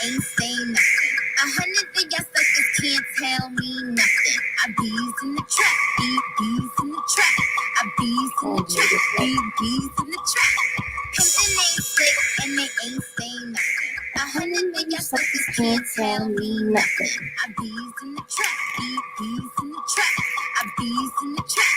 ain't say nothing. 100 of y'all suckers can't tell me nothing. I bees in the trap, bees in the trap. I bees in the trap, bees in the trap. Pimpin' ain't slick and they ain't say nothing. 100 of y'all suckers can't tell me nothing. I bees in the trap, bees in the trap. I bees in the trap,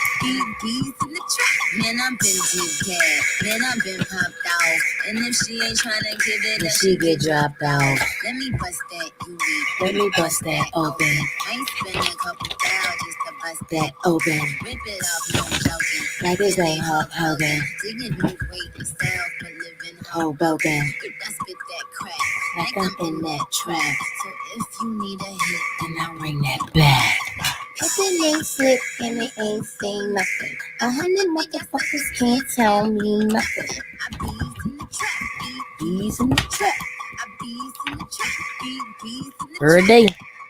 bees in the trap. Man, I've been deep dead. Man, I've been popped out. And if she ain't tryna give it up, she get dropped out. Let me bust that UV. Let me bust that open. I ain't spend a couple thou just to bust that open. Rip it off, no joking. Like this ain't Hulk Hogan. Digging new weight yourself, but living Hoboken. I spit that crack like I'm in that trap. So if you need a hit, then I'll bring that back. Pimpin' ain't slick and it ain't say nothing. 100 motherfuckers can't tell me nothing. I bees in the trap, bees in the trap. I bees in the trap, bees in the trap. Every day.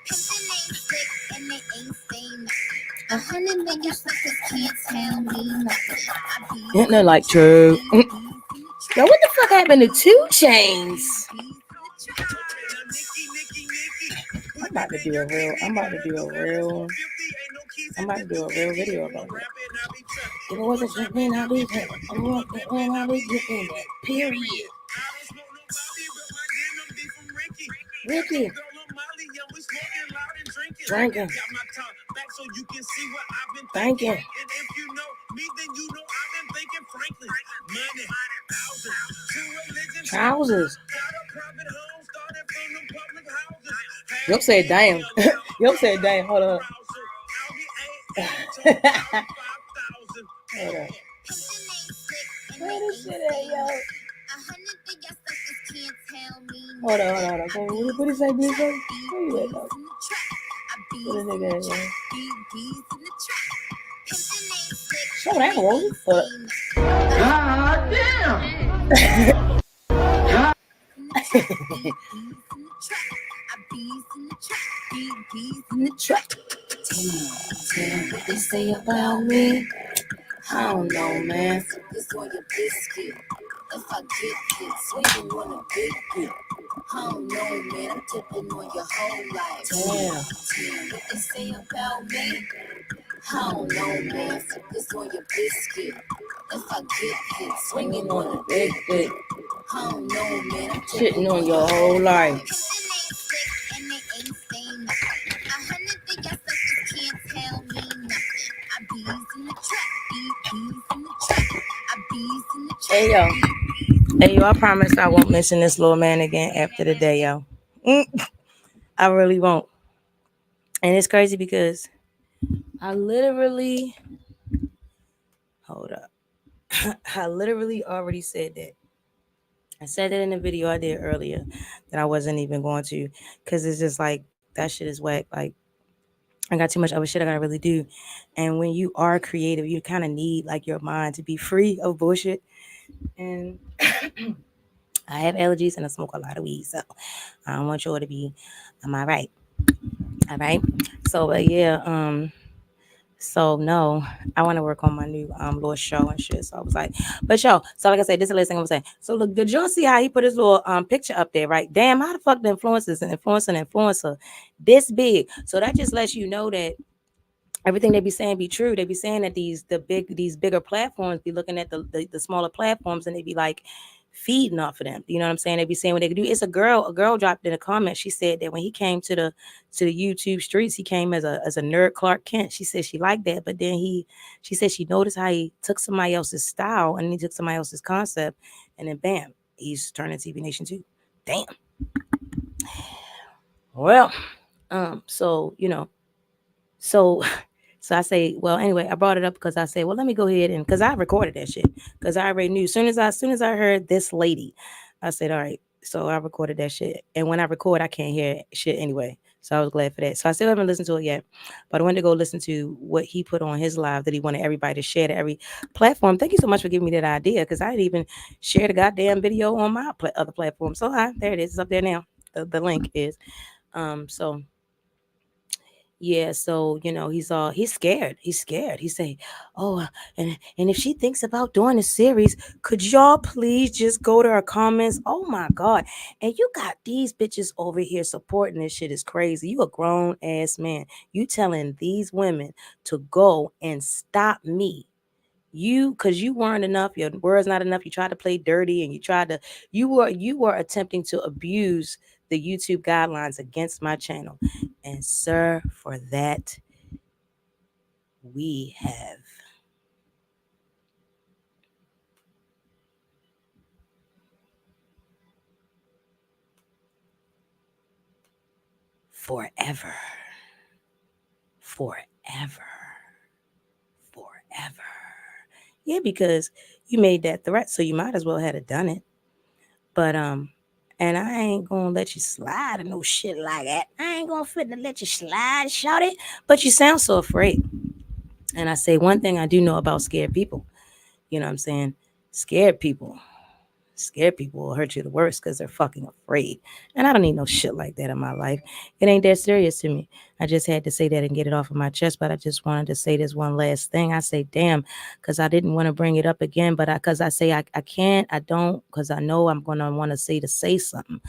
Pimpin' ain't slick and it ain't say nothing. 100 motherfuckers can't tell me nothing. I bees Isn't that like true? Yo, what the fuck happened to 2 Chainz? I'm about to do a real video about it. If it wasn't jumping, I'll be jumping. I'll be jumping. Period. Ricky. Drinking. Thinking. Trousers. Yo said damn. Yo said damn. Hold on. Hold on. Where this shit at, yo? Hold on. What is that? Where you at, though? What is nigga at, yo? Show that one. God damn. Bees in the trap. Tell me what they say about me. I don't know, man. This on your biscuit. If I get it, swinging on a big bit. I don't know, man. I'm tipping on your whole life. Damn. Tell what they say about me. I don't know, man. This on your biscuit. If I get it, swinging on a big bit. I don't know, man. I'm Shitting on your whole life. Hey yo, I promise I won't mention this little man again after the day, yo. I really won't. And it's crazy because I literally already said that. I said it in the video I did earlier that I wasn't even going to, because it's just like, that shit is whack. Like, I got too much other shit I gotta really do. And when you are creative, you kind of need like your mind to be free of bullshit. And I have allergies and I smoke a lot of weed, so I don't want y'all to be, am I right? All right. So, but yeah, so no, I want to work on my new little show and shit. So I was like, but yo, so like I said, this is the last thing I was saying. So look, did y'all see how he put his little picture up there, right? Damn, how the fuck the influencer this big? So that just lets you know that everything they be saying be true. They be saying that these bigger platforms be looking at the smaller platforms and they be like feeding off of them. You know what I'm saying? They be saying what they could do. It's a girl dropped in a comment. She said that when he came to the YouTube streets, he came as a nerd Clark Kent. She said she liked that, but then she said she noticed how he took somebody else's style and he took somebody else's concept, and then bam, he's turning TV Nation 2. Damn. Well, so you know, so I say, well, anyway, I brought it up because I said, well, let me go ahead and, because I recorded that shit, because I already knew. As soon as I heard this lady, I said, all right. So I recorded that shit. And when I record, I can't hear shit anyway. So I was glad for that. So I still haven't listened to it yet, but I wanted to go listen to what he put on his live that he wanted everybody to share to every platform. Thank you so much for giving me that idea, because I didn't even share the goddamn video on my other platform. So there it is. It's up there now. The link is. So yeah, so he's scared. He's scared. He say, "Oh, and if she thinks about doing a series, could y'all please just go to her comments?" Oh my god. And you got these bitches over here supporting this shit is crazy. You a grown ass man. You telling these women to go and stop me. Cause you weren't enough, your words not enough. You tried to play dirty and you were attempting to abuse the YouTube guidelines against my channel. And sir, for that we have forever, forever, forever. Yeah, because you made that threat, so you might as well have done it. But and I ain't gonna let you slide or no shit like that. I ain't gonna fit to let you slide, shout it. But you sound so afraid. And I say one thing I do know about scared people. You know what I'm saying? Scared people. Scared people will hurt you the worst because they're fucking afraid. And I don't need no shit like that in my life. It ain't that serious to me. I just had to say that and get it off of my chest. But I just wanted to say this one last thing. I say, damn, because I didn't want to bring it up again. But because I say I can't, I don't, because I know I'm going to want to say something.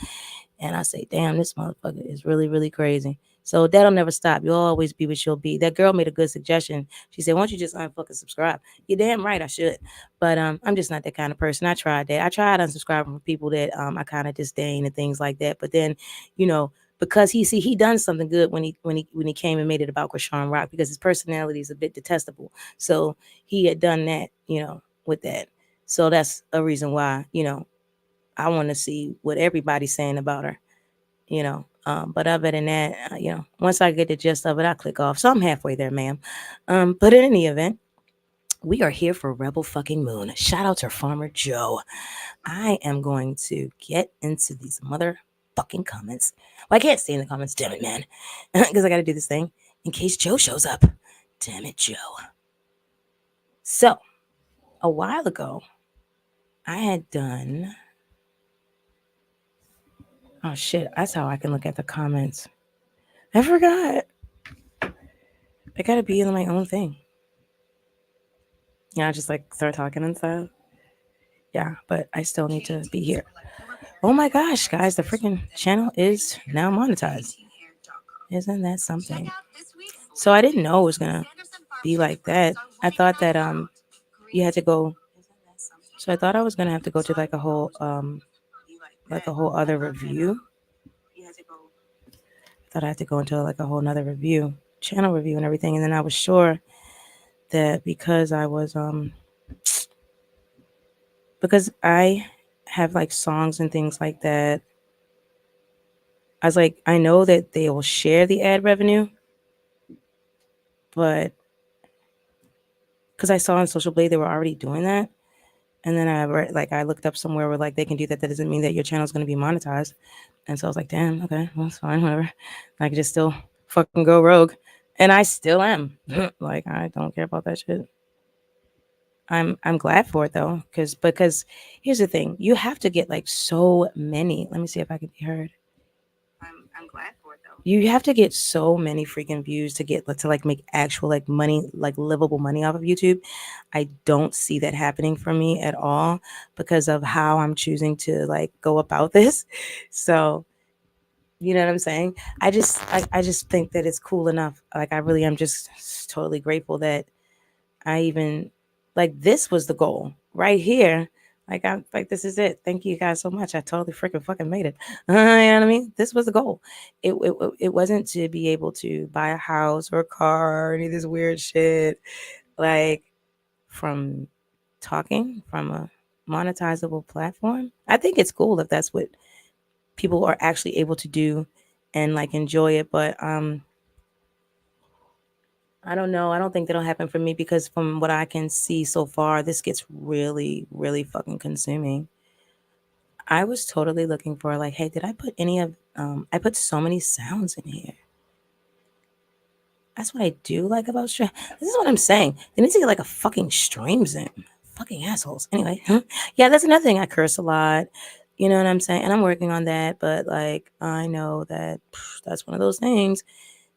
And I say, damn, this motherfucker is really, really crazy. So that'll never stop. You'll always be what you'll be. That girl made a good suggestion. She said, why don't you just unfucking subscribe? You're damn right I should. But I'm just not that kind of person. I tried that. I tried unsubscribing from people that I kind of disdain and things like that. But then, because he done something good when he came and made it about Krishan Rock, because his personality is a bit detestable. So he had done that, with that. So that's a reason why, I want to see what everybody's saying about her. But other than that, once I get the gist of it, I click off. So I'm halfway there, ma'am. But in any event, we are here for Rebel fucking Moon. Shout out to Farmer Joe. I am going to get into these motherfucking comments. Well, I can't stay in the comments, damn it, man, because I got to do this thing in case Joe shows up. Damn it, Joe. So a while ago, I had done. Oh shit! That's how I can look at the comments. I forgot. I gotta be in my own thing. Yeah, just like start talking and stuff. Yeah, but I still need to be here. Oh my gosh, guys, the freaking channel is now monetized. Isn't that something? So I didn't know it was gonna be like that. I thought that you had to go. So I thought I was gonna have to go to like a whole other review. I thought I had to go into like a whole nother review, channel review and everything. And then I was sure that because I have like songs and things like that, I was like, I know that they will share the ad revenue, but because I saw on Social Blade they were already doing that, and then I looked up somewhere where like they can do that. That doesn't mean that your channel is going to be monetized, and so I was like, damn, okay, well, it's fine, whatever. I could just still fucking go rogue, and I still am. Like I don't care about that shit. I'm glad for it though, because here's the thing: you have to get like so many. Let me see if I can be heard. I'm glad for it though. You have to get so many freaking views to like make actual like money, like livable money off of YouTube. I don't see that happening for me at all because of how I'm choosing to like go about this. So you know what I'm saying? I just think that it's cool enough. Like I really am just totally grateful that I even like this was the goal right here. Like I'm like this is it. Thank you guys so much. I totally freaking fucking made it. You know what I mean? This was the goal. It wasn't to be able to buy a house or a car or any of this weird shit. Like from talking from a monetizable platform. I think it's cool if that's what people are actually able to do and like enjoy it. But I don't know. I don't think that'll happen for me because from what I can see so far, this gets really, really fucking consuming. I was totally looking for like, hey, did I put any of I put so many sounds in here. That's what I do like about stream. This is what I'm saying. They need to get like a fucking stream zone. Fucking assholes. Anyway, yeah, that's another thing. I curse a lot. You know what I'm saying? And I'm working on that, but like I know that that's one of those things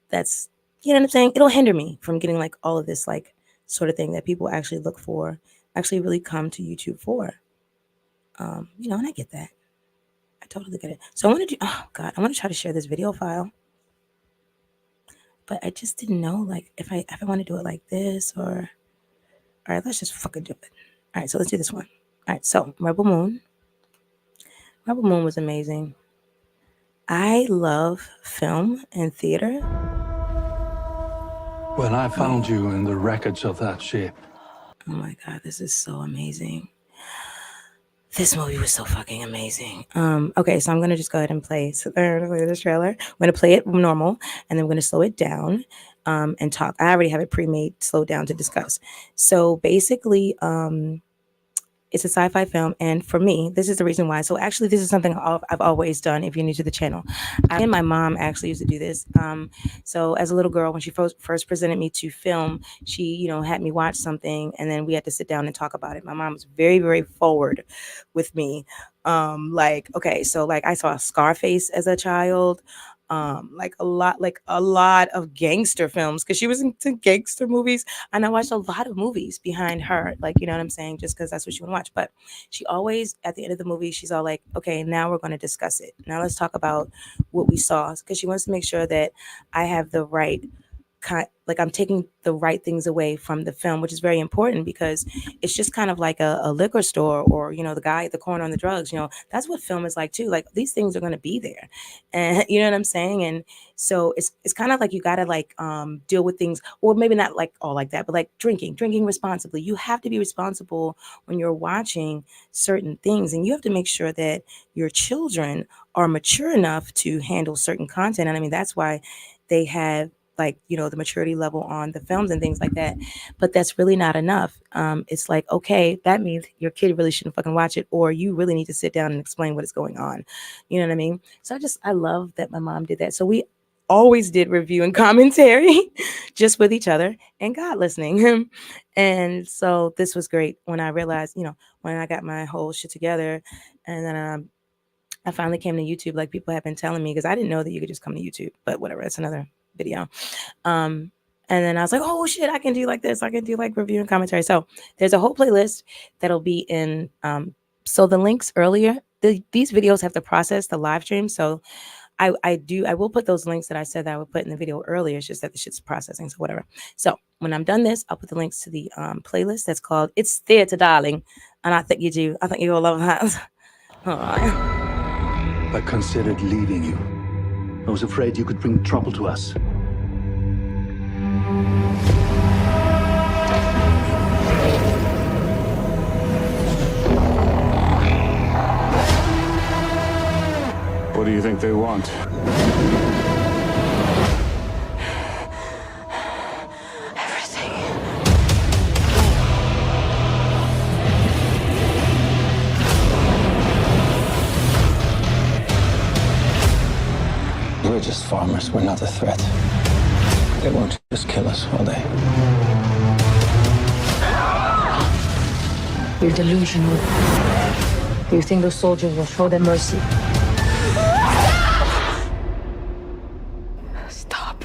that's you know what I'm saying? It'll hinder me from getting like all of this like sort of thing that people actually look for, actually really come to YouTube for. You know, and I get that. I totally get it. So I want to do, oh God, I want to try to share this video file. But I just didn't know like if I want to do it like this or, all right, let's just fucking do it. All right, so let's do this one. All right, so Rebel Moon. Rebel Moon was amazing. I love film and theater. When I found you in the wreckage of that ship. Oh my God, this is so amazing. This movie was so fucking amazing. Okay, so I'm gonna just go ahead and play this trailer. I'm gonna play it normal, and then I'm gonna slow it down and talk. I already have it pre-made, slowed down to discuss. So basically, it's a sci-fi film, and for me, this is the reason why. So actually, this is something I've always done. If you're new to the channel, I and my mom actually used to do this. So as a little girl, when she first presented me to film, she, you know, had me watch something, and then we had to sit down and talk about it. My mom was very, very forward with me. Like, okay, so like I saw Scarface as a child. Like a lot of gangster films because she was into gangster movies, and I watched a lot of movies behind her, like, you know what I'm saying, just because that's what she would watch. But she always, at the end of the movie, she's all like, okay, now we're going to discuss it. Now let's talk about what we saw, because she wants to make sure that I have the right kind, like I'm taking the right things away from the film, which is very important because it's just kind of like a liquor store, or, you know, the guy at the corner on the drugs, you know, that's what film is like too. Like these things are going to be there, and you know what I'm saying? And so it's kind of like you got to like deal with things, or maybe not like all like that, but like drinking responsibly. You have to be responsible when you're watching certain things, and you have to make sure that your children are mature enough to handle certain content. And I mean, that's why they have, like, you know, the maturity level on the films and things like that. But that's really not enough. It's like, okay, that means your kid really shouldn't fucking watch it, or you really need to sit down and explain what is going on. You know what I mean? So I love that my mom did that. So we always did review and commentary just with each other and God listening. And so this was great when I realized, you know, when I got my whole shit together, and then I finally came to YouTube. Like people have been telling me, because I didn't know that you could just come to YouTube, but whatever, that's another video. And then I was like, oh shit, I can do like this. I can do like review and commentary. So there's a whole playlist that'll be in. So the links earlier, these videos have to process the live stream. So I will put those links that I said that I would put in the video earlier. It's just that the shit's processing, so whatever. So when I'm done this, I'll put the links to the playlist that's called It's Theater, Darling. And I think you'll love that. All right. I considered leaving you. I was afraid you could bring trouble to us. What do you think they want? Everything. We're just farmers. We're not a threat. They won't just kill us, will they? You're delusional. You think those soldiers will show them mercy? Stop.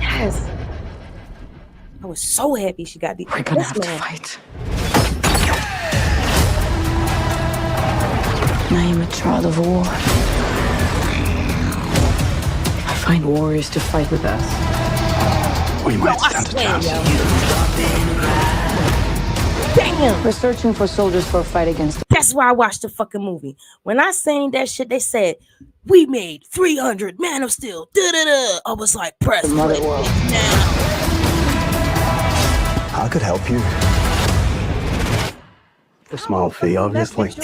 Yes. I was so happy she got the. We're gonna have to fight. I am a child of war. I find warriors to fight with us. We might stand a chance. Damn. We're searching for soldiers for a fight against them. That's why I watched the fucking movie. When I seen that shit, they said, we made 300 Man of Steel. Da-da-da. I was like, press Mother play world. now. I could help you. A small fee, obviously. You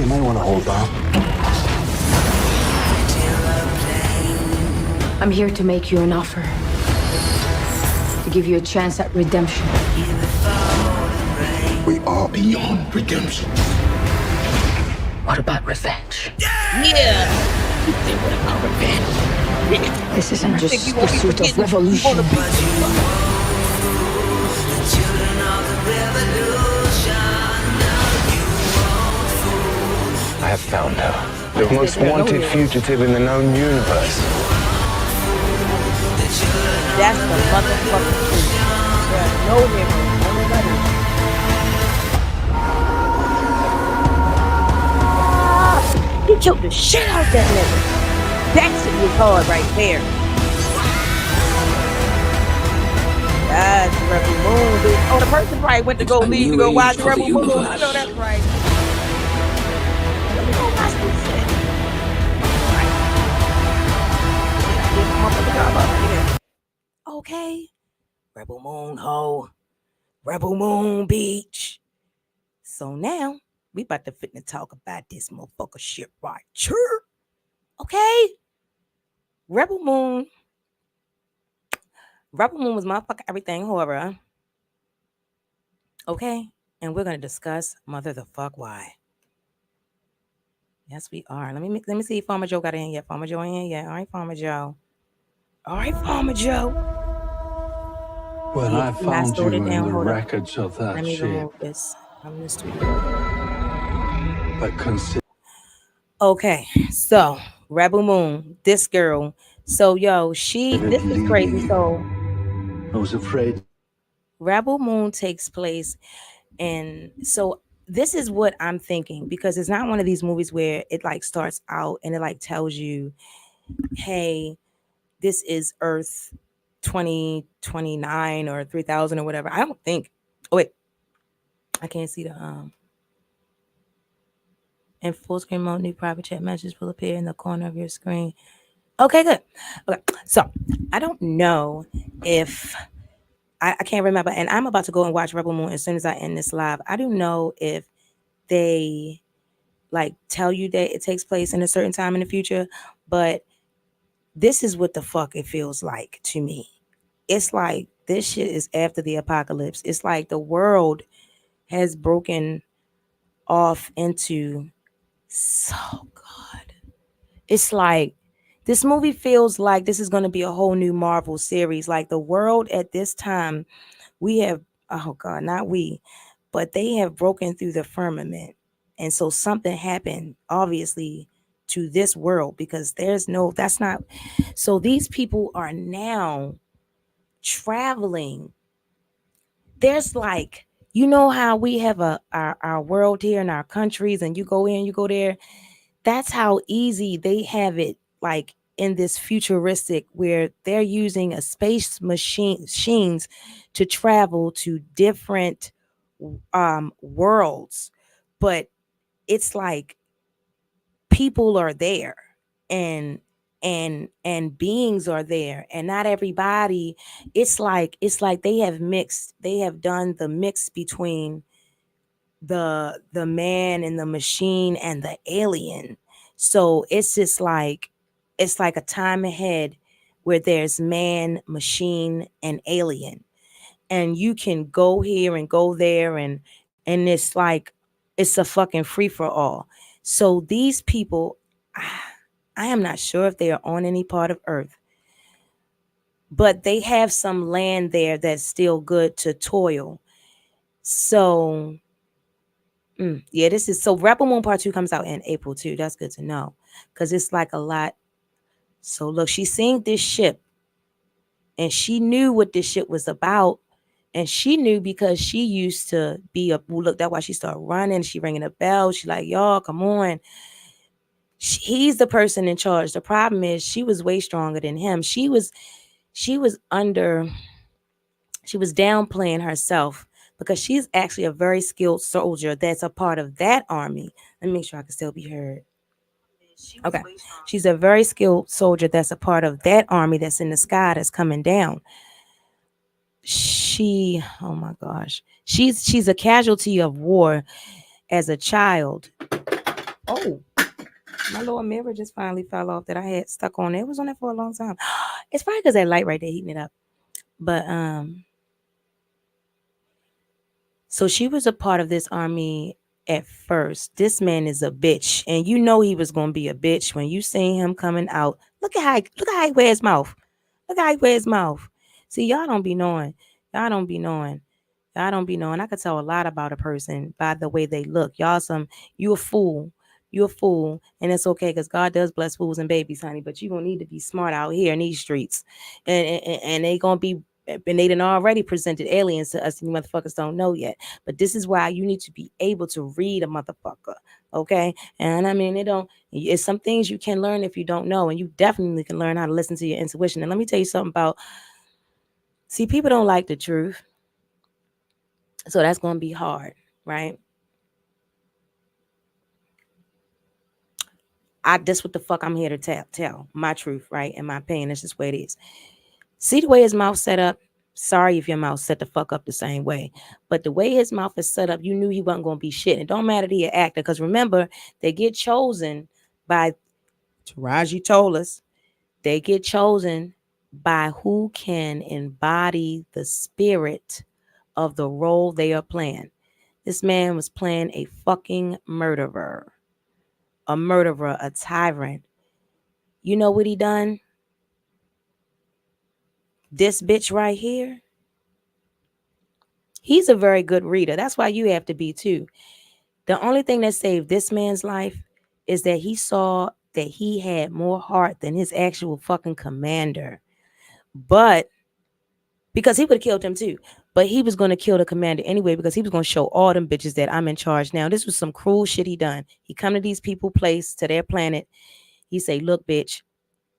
might want to hold on. I'm here to make you an offer. To give you a chance at redemption. We are beyond redemption. What about revenge? Yeah. What about revenge? This isn't just pursuit of revolution. I have found her. The most wanted fugitive in the known universe. That's the motherfucking truth. There are no heroes, only letters. He killed the shit out that nigga. That shit was hard right there. That's Rebel Moon, dude. Oh, the person probably went to go leave to go watch Rebel Moon. You know that's right. Let me go watch this shit. Right. Get my motherfucking job up here. Okay. Rebel Moon ho. Rebel Moon Beach. So now we about to fit to talk about this motherfucker shit right here. Okay. Rebel Moon was motherfucking everything horror. Okay. And we're gonna discuss mother the fuck why. Yes, we are. Let me see if Farmer Joe got in yet. Farmer Joe in yet. All right, Farmer Joe. All right, Farmer Joe. Well, Yeah, I found you in the records of that Let me ship. remove this from the studio. But consider Okay, so Rebel Moon, this girl. So yo, this is crazy. So I was afraid. Rebel Moon takes place, and so this is what I'm thinking, because it's not one of these movies where it like starts out and it like tells you, hey, this is Earth 2029 or 3000 or whatever. I don't think. Oh wait, I can't see the in full screen mode, new private chat messages will appear in the corner of your screen. Okay, good. Okay, so I don't know if I can't remember, and I'm about to go and watch Rebel Moon as soon as I end this live. I don't know if they like tell you that it takes place in a certain time in the future, but this is what the fuck it feels like to me. It's like this shit is after the apocalypse. It's like the world has broken off into God. It's like this movie feels like this is going to be a whole new Marvel series. Like the world at this time, we have, oh God, not we, but they have broken through the firmament. And so something happened, obviously, to this world, because that's not. So these people are now traveling. There's like, you know how we have our world here in our countries, and you go in, you go there. That's how easy they have it, like in this futuristic where they're using a space machines to travel to different worlds. But it's like people are there, and beings are there, and not everybody. It's like they have done the mix between the man and the machine and the alien. So it's just like it's like a time ahead where there's man, machine, and alien, and you can go here and go there, and it's like it's a fucking free for all. So these people, I am not sure if they are on any part of Earth, but they have some land there that's still good to toil. So yeah, this is so Rebel Moon Part 2 comes out in April too. That's good to know, because it's like a lot. So look, she seen this ship, and she knew what this shit was about, and she knew because she used to be look. That's why she started running. She ringing a bell. She like, y'all, come on. He's the person in charge. The problem is she was way stronger than him. She was downplaying herself, because she's actually a very skilled soldier that's a part of that army. Let me make sure I can still be heard. Okay. She's a very skilled soldier that's a part of that army that's in the sky that's coming down. Oh my gosh. She's a casualty of war as a child. Oh, my little mirror just finally fell off that I had stuck on. It was on there for a long time. It's probably because that light right there heating it up. But so she was a part of this army at first. This man is a bitch, and you know he was gonna be a bitch when you seen him coming out. Look at how he wears his mouth. Look how he wears his mouth. See, y'all don't be knowing. Y'all don't be knowing. Y'all don't be knowing. I could tell a lot about a person by the way they look. You a fool. You a fool. And it's okay because God does bless fools and babies, honey. But you're going to need to be smart out here in these streets. And they going to be, and they done already presented aliens to us and you motherfuckers don't know yet. But this is why you need to be able to read a motherfucker. Okay? And I mean, it's some things you can learn if you don't know. And you definitely can learn how to listen to your intuition. And let me tell you something about, see, people don't like the truth. So that's going to be hard, right? That's what the fuck I'm here to tell my truth, right? And my pain. That's just the way it is. See the way his mouth set up? Sorry if your mouth set the fuck up the same way. But the way his mouth is set up, you knew he wasn't going to be shit. It don't matter that he an actor. Because remember, they get chosen by, Taraji told us, they get chosen by who can embody the spirit of the role they are playing. This man was playing a fucking murderer, a tyrant. You know what he done? This bitch right here, he's a very good reader. That's why you have to be too. The only thing that saved this man's life is that he saw that he had more heart than his actual fucking commander. But because he would have killed him too. But he was going to kill the commander anyway because he was going to show all them bitches that I'm in charge now. This was some cruel shit he done. He come to these people place, to their planet. He say, look, bitch,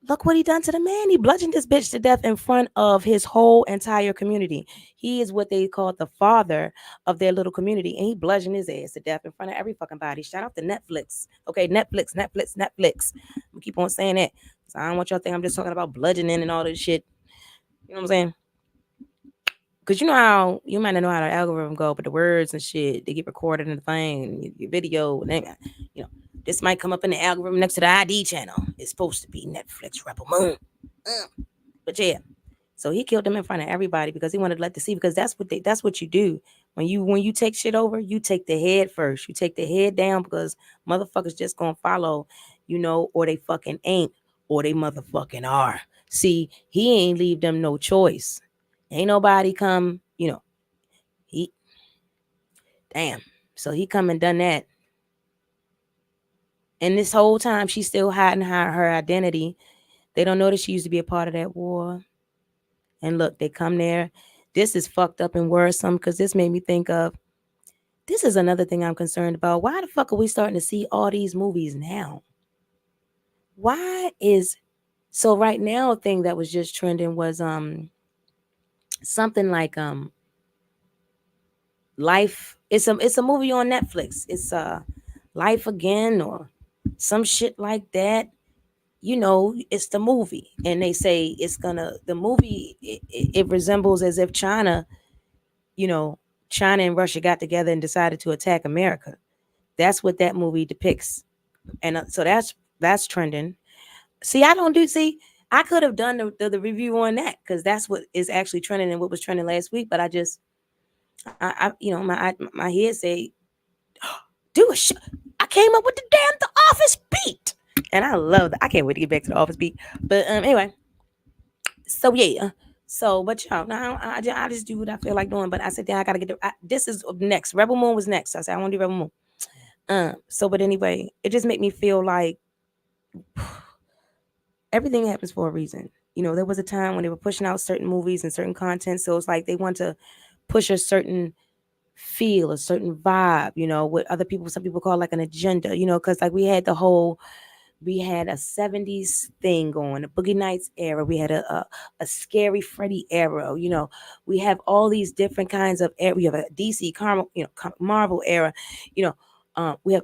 look what he done to the man. He bludgeoned this bitch to death in front of his whole entire community. He is what they call the father of their little community. And he bludgeoned his ass to death in front of every fucking body. Shout out to Netflix. Okay, Netflix. We keep on saying that. So I don't want y'all to think I'm just talking about bludgeoning and all this shit. You know what I'm saying? Because you know how, you might not know how the algorithm go, but the words and shit, they get recorded in the thing, your video, and then, you know, this might come up in the algorithm next to the ID channel. It's supposed to be Netflix rebelmoon. But yeah, so he killed them in front of everybody because he wanted to let the see, because that's what you do. When you take shit over, you take the head first. You take the head down because motherfuckers just gonna follow, you know, or they fucking ain't, or they motherfucking are. See, he ain't leave them no choice. Ain't nobody come, you know, he, damn. So he come and done that. And this whole time she's still hiding her identity. They don't know that she used to be a part of that war. And look, they come there. This is fucked up and worrisome because this made me think of, this is another thing I'm concerned about. Why the fuck are we starting to see all these movies now? So right now, a thing that was just trending was something like Life. It's a movie on Netflix. It's Life Again or some shit like that. You know, it's the movie, and they say the movie it resembles as if China, you know, China and Russia got together and decided to attack America. That's what that movie depicts, and so that's trending. See, I could have done the review on that because that's what is actually trending and what was trending last week, but I you know, my head say, do a show. I came up with the Office beat, and I love that. I can't wait to get back to the Office beat. But anyway, so yeah. So, but y'all, now I just do what I feel like doing. But I said, then I gotta get this is next. rebelmoon was next. So I said I want to do rebelmoon. So, but anyway, it just made me feel like everything happens for a reason. You know, there was a time when they were pushing out certain movies and certain content. So it's like they want to push a certain feel, a certain vibe, you know, what some people call like an agenda, you know, because like we had a 70s thing going, a Boogie Nights era. We had a Scary Freddy era. You know, we have all these different kinds of era. We have a DC Marvel era. You know, we have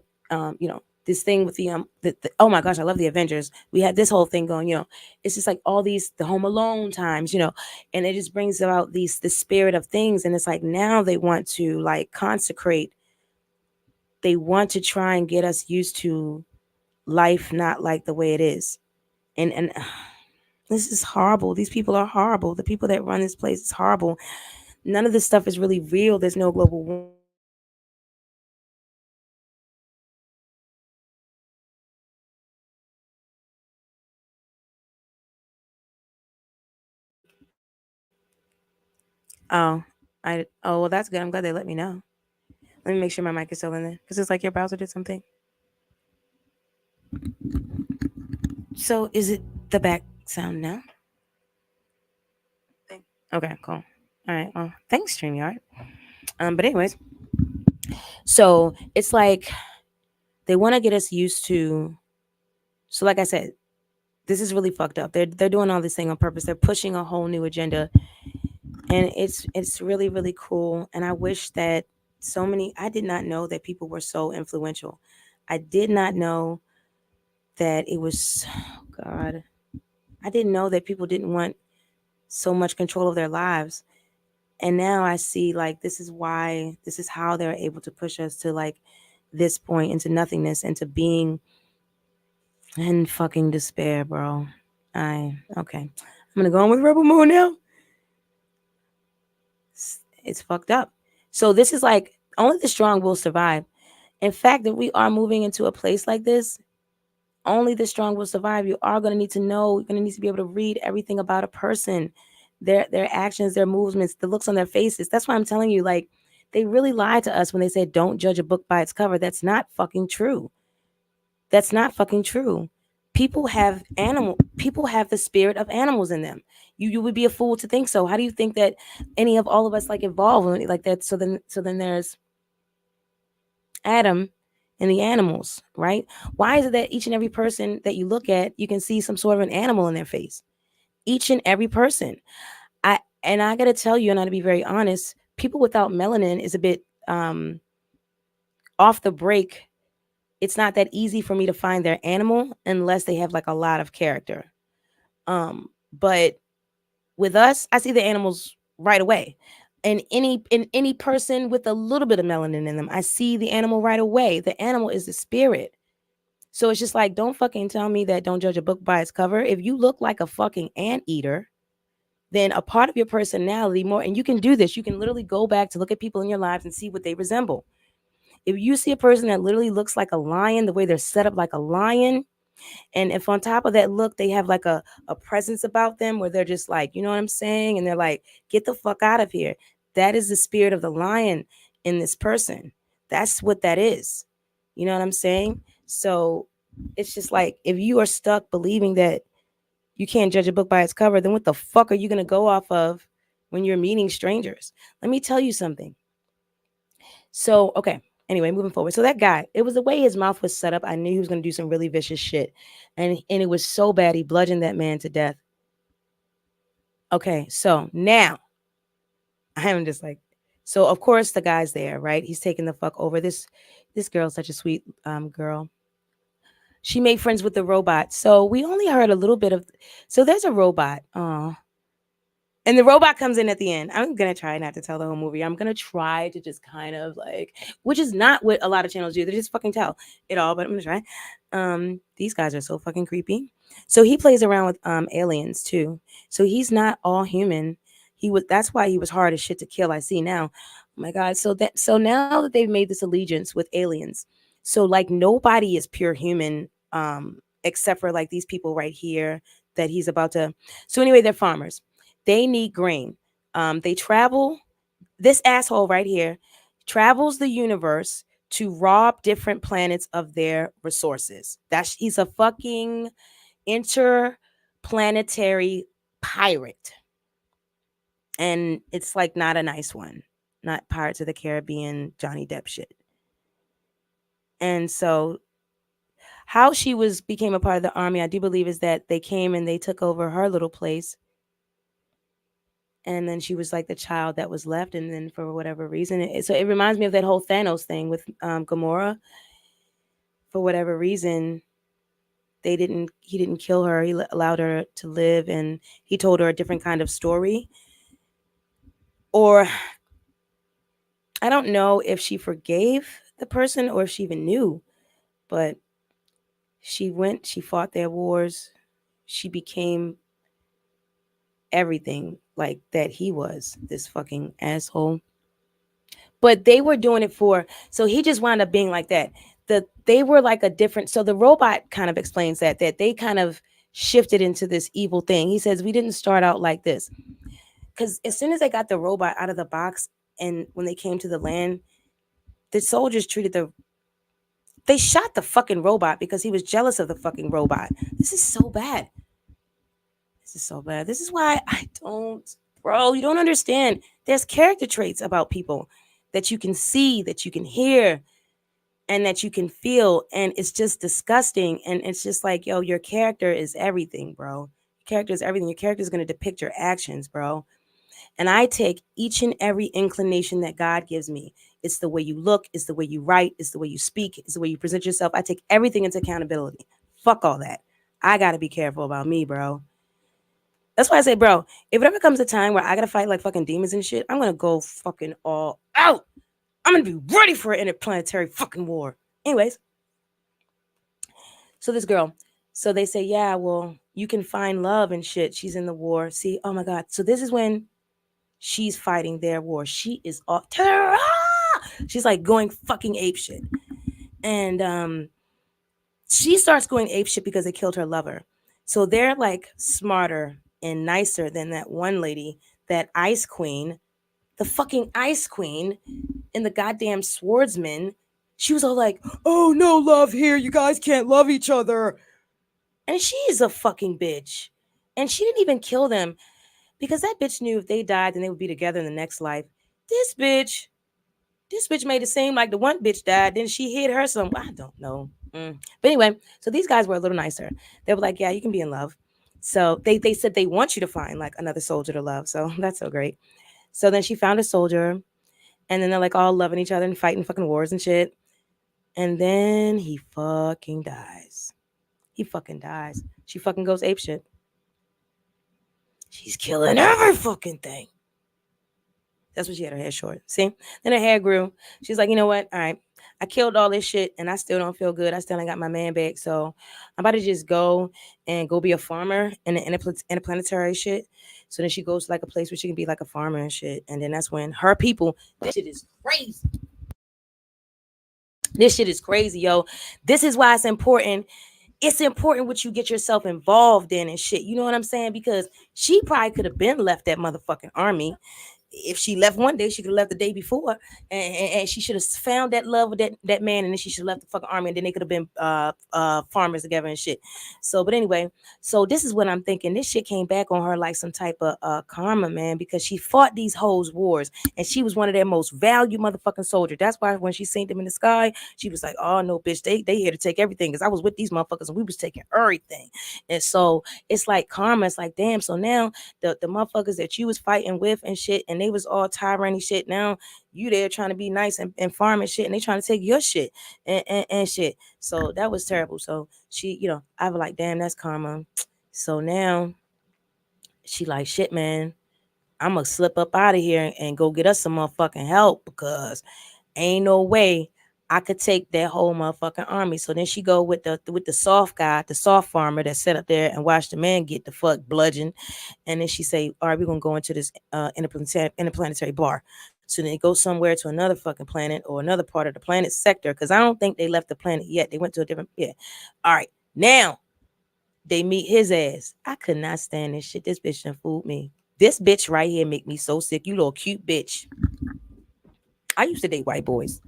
you know, this thing with the oh my gosh, I love the Avengers. We had this whole thing going. You know, it's just like all these the Home Alone times. You know, and it just brings about the spirit of things. And it's like now they want to like consecrate. They want to try and get us used to life not like the way it is. And this is horrible. These people are horrible. The people that run this place is horrible. None of this stuff is really real. There's no global warming. Oh, Oh, well, that's good. I'm glad they let me know. Let me make sure my mic is still in there because it's like your browser did something. So is it the back sound now? Okay, cool. All right. Well, thanks, StreamYard. But anyways, so it's like they want to get us used to. So, like I said, this is really fucked up. They're doing all this thing on purpose. They're pushing a whole new agenda, and it's really really cool. And I wish that so many. I did not know that people were so influential. I did not know that it was. Oh God, I didn't know that people didn't want so much control of their lives. And now I see like this is how they're able to push us to like this point into nothingness, into being in fucking despair, bro. Okay. I'm gonna go on with rebelmoon now. It's fucked up. So this is like only the strong will survive. In fact, if we are moving into a place like this, only the strong will survive. You are going to need to know, you're going to need to be able to read everything about a person, their actions, their movements, the looks on their faces. That's why I'm telling you, like, they really lied to us when they said don't judge a book by its cover. That's not fucking true. That's not fucking true. People have the spirit of animals in them. You would be a fool to think so. How do you think that any of all of us like evolve like that? So then there's Adam and the animals, right? Why is it that each and every person that you look at, you can see some sort of an animal in their face? Each and every person. I got to tell you, and I to be very honest, people without melanin is a bit off the break. It's not that easy for me to find their animal unless they have like a lot of character. But with us, I see the animals right away. And any person with a little bit of melanin in them, I see the animal right away. The animal is the spirit. So it's just like, don't fucking tell me that don't judge a book by its cover. If you look like a fucking anteater, then a part of your personality more, and you can do this. You can literally go back to look at people in your lives and see what they resemble. If you see a person that literally looks like a lion, the way they're set up like a lion, and if on top of that look, they have like a presence about them where they're just like, you know what I'm saying? And they're like, get the fuck out of here. That is the spirit of the lion in this person. That's what that is. You know what I'm saying? So it's just like, if you are stuck believing that you can't judge a book by its cover, then what the fuck are you going to go off of when you're meeting strangers? Let me tell you something. So, okay. Anyway, moving forward. So that guy, it was the way his mouth was set up. I knew he was going to do some really vicious shit. And it was so bad. He bludgeoned that man to death. Okay. So now I'm just like, so of course the guy's there, right? He's taking the fuck over. This girl's such a sweet girl. She made friends with the robot. So we only heard a little bit of, so there's a robot. Oh, and the robot comes in at the end. I'm going to try not to tell the whole movie. I'm going to try to just kind of like, which is not what a lot of channels do. They just fucking tell it all, but I'm going to try. These guys are so fucking creepy. So he plays around with aliens too. So he's not all human. That's why he was hard as shit to kill. I see now. Oh my God. So now that they've made this allegiance with aliens, so like nobody is pure human except for like these people right here that he's about to. So anyway, they're farmers. They need grain. They travel. This asshole right here travels the universe to rob different planets of their resources. He's a fucking interplanetary pirate. And it's like not a nice one. Not Pirates of the Caribbean, Johnny Depp shit. And so how she became a part of the army, I do believe, is that they came and they took over her little place. And then she was like the child that was left. And then for whatever reason, so it reminds me of that whole Thanos thing with Gamora. For whatever reason, he didn't kill her. He allowed her to live, and he told her a different kind of story. Or I don't know if she forgave the person or if she even knew, but she fought their wars. She became everything like that he was, this fucking asshole. But they were doing it so he just wound up being like that. They were like a different, so the robot kind of explains that they kind of shifted into this evil thing. He says, we didn't start out like this. because as soon as they got the robot out of the box and when they came to the land, the soldiers they shot the fucking robot because he was jealous of the fucking robot. This is so bad. This is so bad. This is why bro, you don't understand. There's character traits about people that you can see, that you can hear, and that you can feel. And it's just disgusting. And it's just like, yo, your character is everything, bro. Your character is everything. Your character is going to depict your actions, bro. And I take each and every inclination that God gives me. It's the way you look, it's the way you write, it's the way you speak, it's the way you present yourself. I take everything into accountability. Fuck all that. I got to be careful about me, bro. That's why I say, bro, if it ever comes a time where I got to fight like fucking demons and shit, I'm going to go fucking all out. I'm going to be ready for an interplanetary fucking war. Anyways. So this girl, so they say, yeah, well, you can find love and shit. She's in the war. See, oh my God. So this is when she's fighting their war. She is off. She's like going fucking apeshit. And she starts going apeshit because they killed her lover. So they're like smarter and nicer than that one lady, that Ice Queen, the fucking Ice Queen and the goddamn swordsman. She was all like, oh, no love here. You guys can't love each other. And she's a fucking bitch. And she didn't even kill them because that bitch knew if they died, then they would be together in the next life. This bitch made it seem like the one bitch died. Then she hid her some. I don't know. But anyway, so these guys were a little nicer. They were like, yeah, you can be in love. So they said they want you to find like another soldier to love. So that's so great. So then she found a soldier. And then they're like all loving each other and fighting fucking wars and shit. And then he fucking dies. He fucking dies. She fucking goes apeshit. She's killing every fucking thing. That's when she had her hair short. See? Then her hair grew. She's like, you know what? All right. I killed all this shit and I still don't feel good. I still ain't got my man back. So I'm about to just go be a farmer in the interplanetary shit. So then she goes to like a place where she can be like a farmer and shit. And then that's when her people, this shit is crazy. This shit is crazy, yo. This is why it's important. It's important what you get yourself involved in and shit. You know what I'm saying? Because she probably could have been left that motherfucking army. If she left one day, she could have left the day before, and she should have found that love with that man, and then she should have left the fucking army, and then they could have been farmers together and shit. So, but anyway, so this is what I'm thinking. This shit came back on her like some type of karma, man, because she fought these hoes wars, and she was one of their most valued motherfucking soldiers. That's why when she seen them in the sky, she was like, "Oh no, bitch, they here to take everything." Because I was with these motherfuckers, and we was taking everything. And so it's like karma. It's like, damn. So now the motherfuckers that you was fighting with and shit, and they was all tyranny shit. Now you there trying to be nice and farm and shit, and they trying to take your shit and shit. So that was terrible. So she, I was like, damn, that's karma. So now she like, shit, man, I'm gonna slip up out of here and go get us some motherfucking help because ain't no way I could take that whole motherfucking army. So then she go with the soft guy, the soft farmer that sat up there and watched the man get the fuck bludgeoned. And then she say, all right, we're going to go into this interplanetary bar. So then they go somewhere to another fucking planet or another part of the planet sector. Because I don't think they left the planet yet. They went to a different, All right, now they meet his ass. I could not stand this shit. This bitch done fooled me. This bitch right here make me so sick. You little cute bitch. I used to date white boys.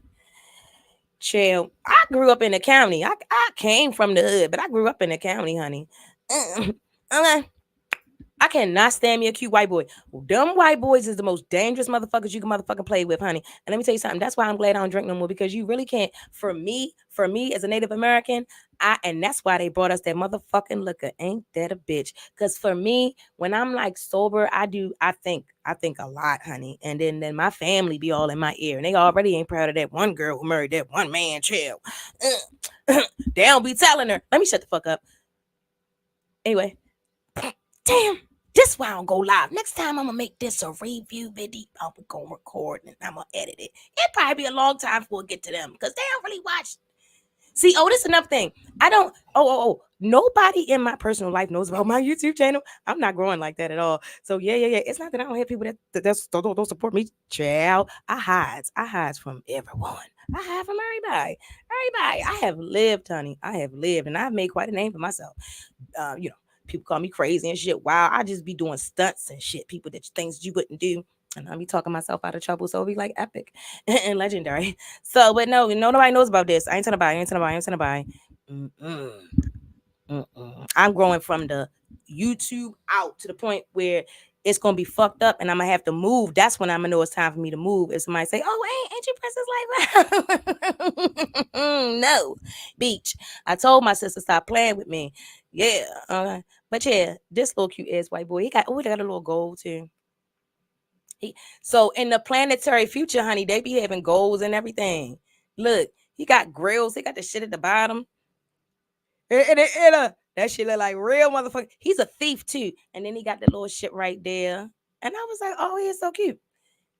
Chill. I grew up in the county. I came from the hood, but I grew up in the county, honey. I cannot stand me a cute white boy. Dumb white boys is the most dangerous motherfuckers you can motherfucking play with, honey. And let me tell you something. That's why I'm glad I don't drink no more, because you really can't. For me as a Native American, and that's why they brought us that motherfucking liquor. Ain't that a bitch? Because for me, when I'm like sober, I think a lot, honey. And then my family be all in my ear, and they already ain't proud of that one girl who married that one man. Chill. They don't be telling her. Let me shut the fuck up. Anyway. Damn, this why I don't go live. Next time I'm gonna make this a review video. I'm gonna record and I'm gonna edit it. It'll probably be a long time before it get to them because they don't really watch. See, this is another thing. I don't. Nobody in my personal life knows about my YouTube channel. I'm not growing like that at all. So yeah. It's not that I don't have people that don't support me. Child, I hide from everyone. I hide from everybody. I have lived, honey. I have lived, and I've made quite a name for myself. People call me crazy and shit. Wow, I just be doing stunts and shit. People that things you wouldn't do. And I be talking myself out of trouble. So it be like epic and legendary. So, but no, nobody knows about this. I ain't telling nobody. I'm growing from the YouTube out to the point where it's gonna be fucked up and I'm gonna have to move. That's when I'm gonna know it's time for me to move. If somebody say, "Oh, ain't you Princess Life?" No, beach. I told my sister stop playing with me. Yeah, but yeah, this little cute ass white boy. He got a little gold too. So in the planetary future, honey, they be having goals and everything. Look, he got grills. He got the shit at the bottom. That shit look like real motherfucker. He's a thief too. And then he got the little shit right there. And I was like, oh, he's so cute.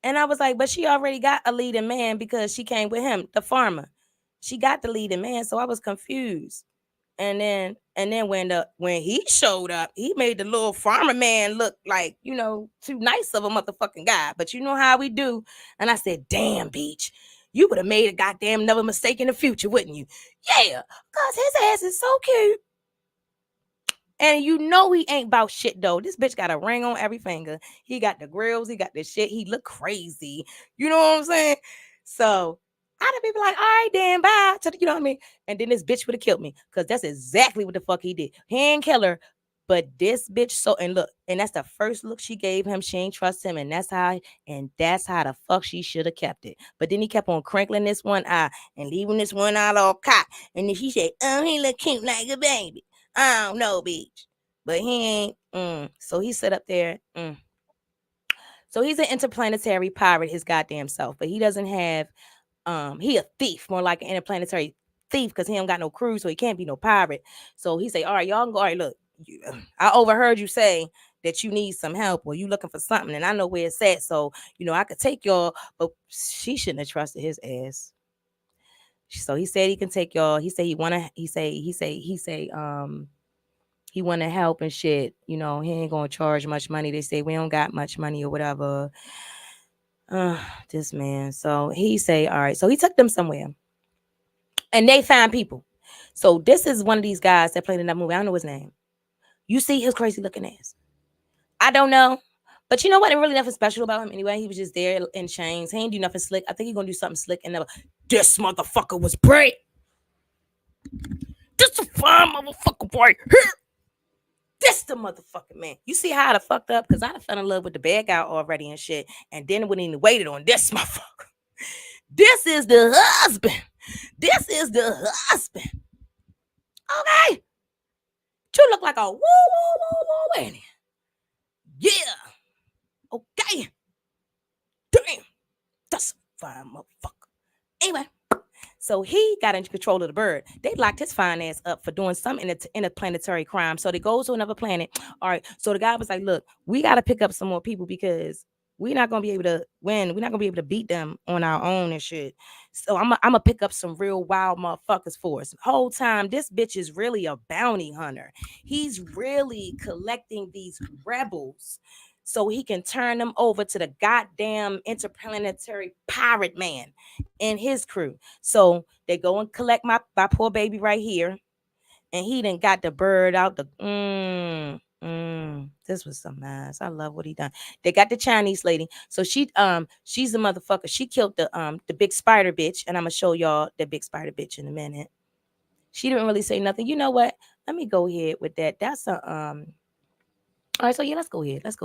And I was like, but she already got a leading man because she came with him, the farmer. She got the leading man. So I was confused. And then when he showed up, he made the little farmer man look like, too nice of a motherfucking guy. But you know how we do. And I said, damn, Beach, you would have made a goddamn another mistake in the future, wouldn't you? Yeah, because his ass is so cute. And he ain't about shit though. This bitch got a ring on every finger. He got the grills. He got the shit. He look crazy. You know what I'm saying? So I'd have been like, all right, then, bye. You know what I mean? And then this bitch would have killed me because that's exactly what the fuck he did. He ain't kill her, but this bitch. And that's the first look she gave him. She ain't trust him, and that's how the fuck she should have kept it. But then he kept on crinkling this one eye and leaving this one eye all cocked. And then she said, "Oh, he look cute like a baby." I don't know, bitch. But he ain't. So he sit up there. So he's an interplanetary pirate, his goddamn self. But he doesn't have, he a thief, more like an interplanetary thief, because he don't got no crew, so he can't be no pirate. So he say, all right, y'all can go. All right, look, I overheard you say that you need some help or you looking for something, and I know where it's at. So, I could take y'all, but she shouldn't have trusted his ass. So he said he can take y'all. He said he want to help and shit. He ain't gonna charge much money. They say we don't got much money or whatever. This man. So he say, all right. So he took them somewhere, and they found people. So this is one of these guys that played in that movie. I don't know his name. You see his crazy looking ass. I don't know. But you know what? It really nothing special about him anyway. He was just there in chains. He ain't do nothing slick. I think he's gonna do something slick and never. This motherfucker was great. This a fine motherfucker right here. This the motherfucking man. You see how I fucked up? Because I done fell in love with the bad guy already and shit. And then wouldn't even waited on this motherfucker. This is the husband. This is the husband. Okay. You look like a woo. Ain't it? Yeah. Okay. Damn. That's a fine motherfucker. Anyway. So he got in control of the bird. They locked his fine ass up for doing some interplanetary crime. So they go to another planet. All right. So the guy was like, look, we got to pick up some more people because we're not going to be able to win. We're not going to be able to beat them on our own and shit. So I'm going to pick up some real wild motherfuckers for us. The whole time, this bitch is really a bounty hunter. He's really collecting these rebels so he can turn them over to the goddamn interplanetary pirate man and his crew. So they go and collect my poor baby right here. And he done got the bird out the this was so nice. I love what he done. They got the Chinese lady. So she's a motherfucker. She killed the big spider bitch. And I'm gonna show y'all the big spider bitch in a minute. She didn't really say nothing. You know what? Let me go ahead with that. That's a all right, so yeah, let's go ahead. It's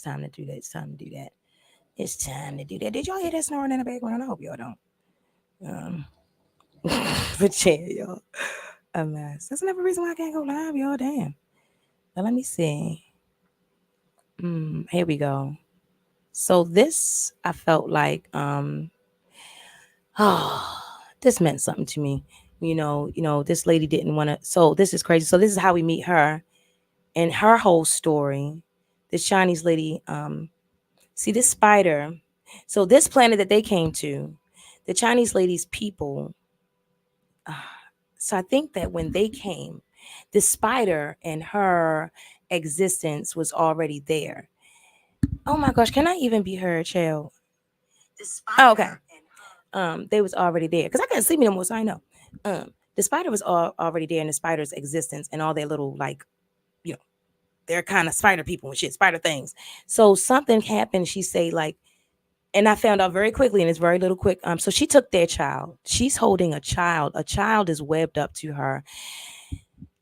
time to do that. It's time to do that. Did y'all hear that snoring in the background? I hope y'all don't. But yeah, y'all. A mess. That's another reason why I can't go live, y'all. Damn. But let me see. Here we go. So this, I felt like, this meant something to me. This lady didn't want to. So this is crazy. So this is how we meet her. And her whole story, this Chinese lady, see this spider. So this planet that they came to, the Chinese lady's people. So I think that when they came, the spider and her existence was already there. Oh my gosh, can I even be heard, child? Okay. They was already there because I couldn't see me no more, so I know. The spider was already there in the spider's existence and all their little they're kind of spider people and shit, spider things. So something happened. She say like, and I found out very quickly, and it's very little quick. So she took their child. She's holding a child. A child is webbed up to her,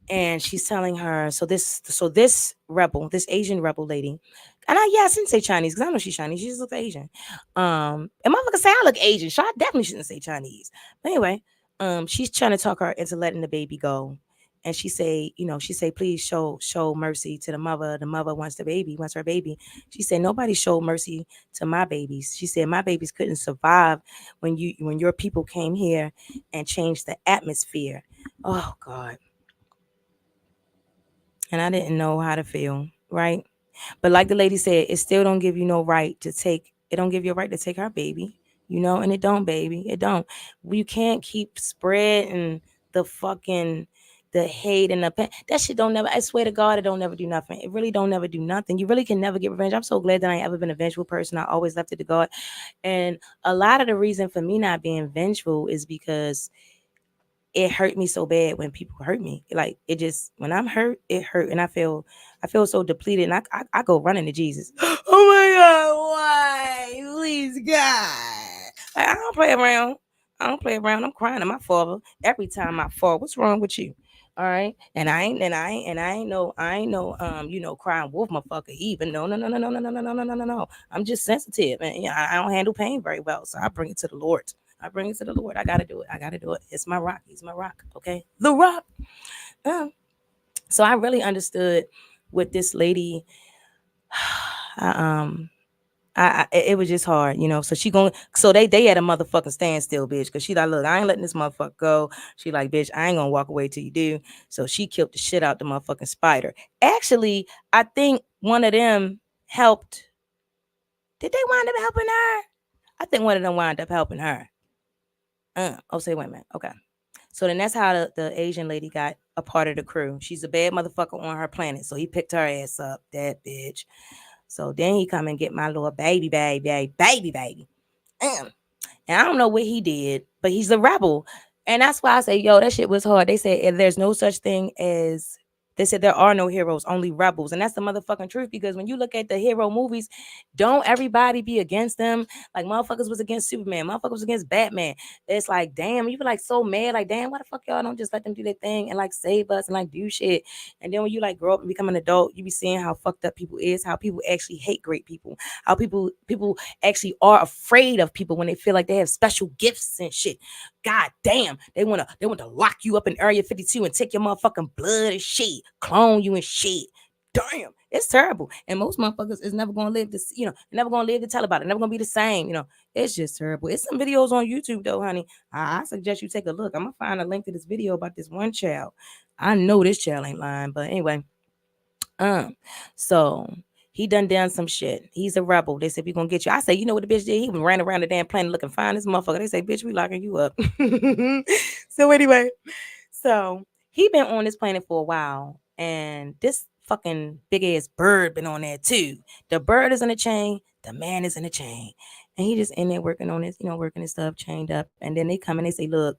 and she's telling her. So this rebel, this Asian rebel lady, and I shouldn't say Chinese because I know she's Chinese. She just looks Asian. And motherfuckers say I look Asian, so I definitely shouldn't say Chinese. But anyway, she's trying to talk her into letting the baby go. And she say, please show mercy to the mother. The mother wants the baby, wants her baby. She said, nobody showed mercy to my babies. She said, my babies couldn't survive when your people came here and changed the atmosphere. Oh God. And I didn't know how to feel, right? But like the lady said, it still don't give you no right to take. It don't give you a right to take her baby, and it don't, baby. It don't. You can't keep spreading the hate and the pain. That shit don't never. I swear to God, it don't never do nothing. It really don't never do nothing. You really can never get revenge. I'm so glad that I ain't ever been a vengeful person. I always left it to God. And a lot of the reason for me not being vengeful is because it hurt me so bad when people hurt me. Like it just when I'm hurt, it hurt, and I feel so depleted, and I go running to Jesus. Oh my God, why? Please, God. Like, I don't play around. I'm crying to my father every time I fall. What's wrong with you? All right, and I ain't no crying wolf motherfucker even. No. I'm just sensitive, and I don't handle pain very well, so I bring it to the Lord. I gotta do it. It's my rock. He's my rock. Okay, the rock. So I really understood with this lady. It was just hard, So so they had a motherfucking standstill, bitch, because she like, look, I ain't letting this motherfucker go. She like, bitch, I ain't gonna walk away till you do. So she killed the shit out the motherfucking spider. Actually, I think one of them helped. Did they wind up helping her? I think one of them wound up helping her. Say wait a minute. Okay. So then that's how the Asian lady got a part of the crew. She's a bad motherfucker on her planet. So he picked her ass up, that bitch. So then he come and get my little baby. And I don't know what he did, but he's a rebel. And that's why I say, yo, that shit was hard. They said there's no such thing as, they said there are no heroes, only rebels. And that's the motherfucking truth, because when you look at the hero movies, don't everybody be against them? Like motherfuckers was against Superman, motherfuckers was against Batman. It's like, damn, you be like so mad, like, damn, why the fuck y'all don't just let them do their thing and like save us and like do shit? And then when you like grow up and become an adult, you be seeing how fucked up people is, how people actually hate great people, how people actually are afraid of people when they feel like they have special gifts and shit. God damn, they want to lock you up in Area 52 and take your motherfucking blood and shit, clone you and shit. Damn, it's terrible. And most motherfuckers is never gonna live this, never gonna live to tell about it, never gonna be the same, It's just terrible. It's some videos on YouTube though, honey. I suggest you take a look. I'm gonna find a link to this video about this one child. I know this child ain't lying, but anyway. So he done some shit. He's a rebel. They said, we gonna get you. I say, you know what the bitch did? He ran around the damn planet looking fine. This motherfucker. They say, bitch, we locking you up. So anyway, so he been on this planet for a while, and this fucking big ass bird been on there too. The bird is in a chain. The man is in a chain. And he just in there working on this, working his stuff, chained up. And then they come and they say, look,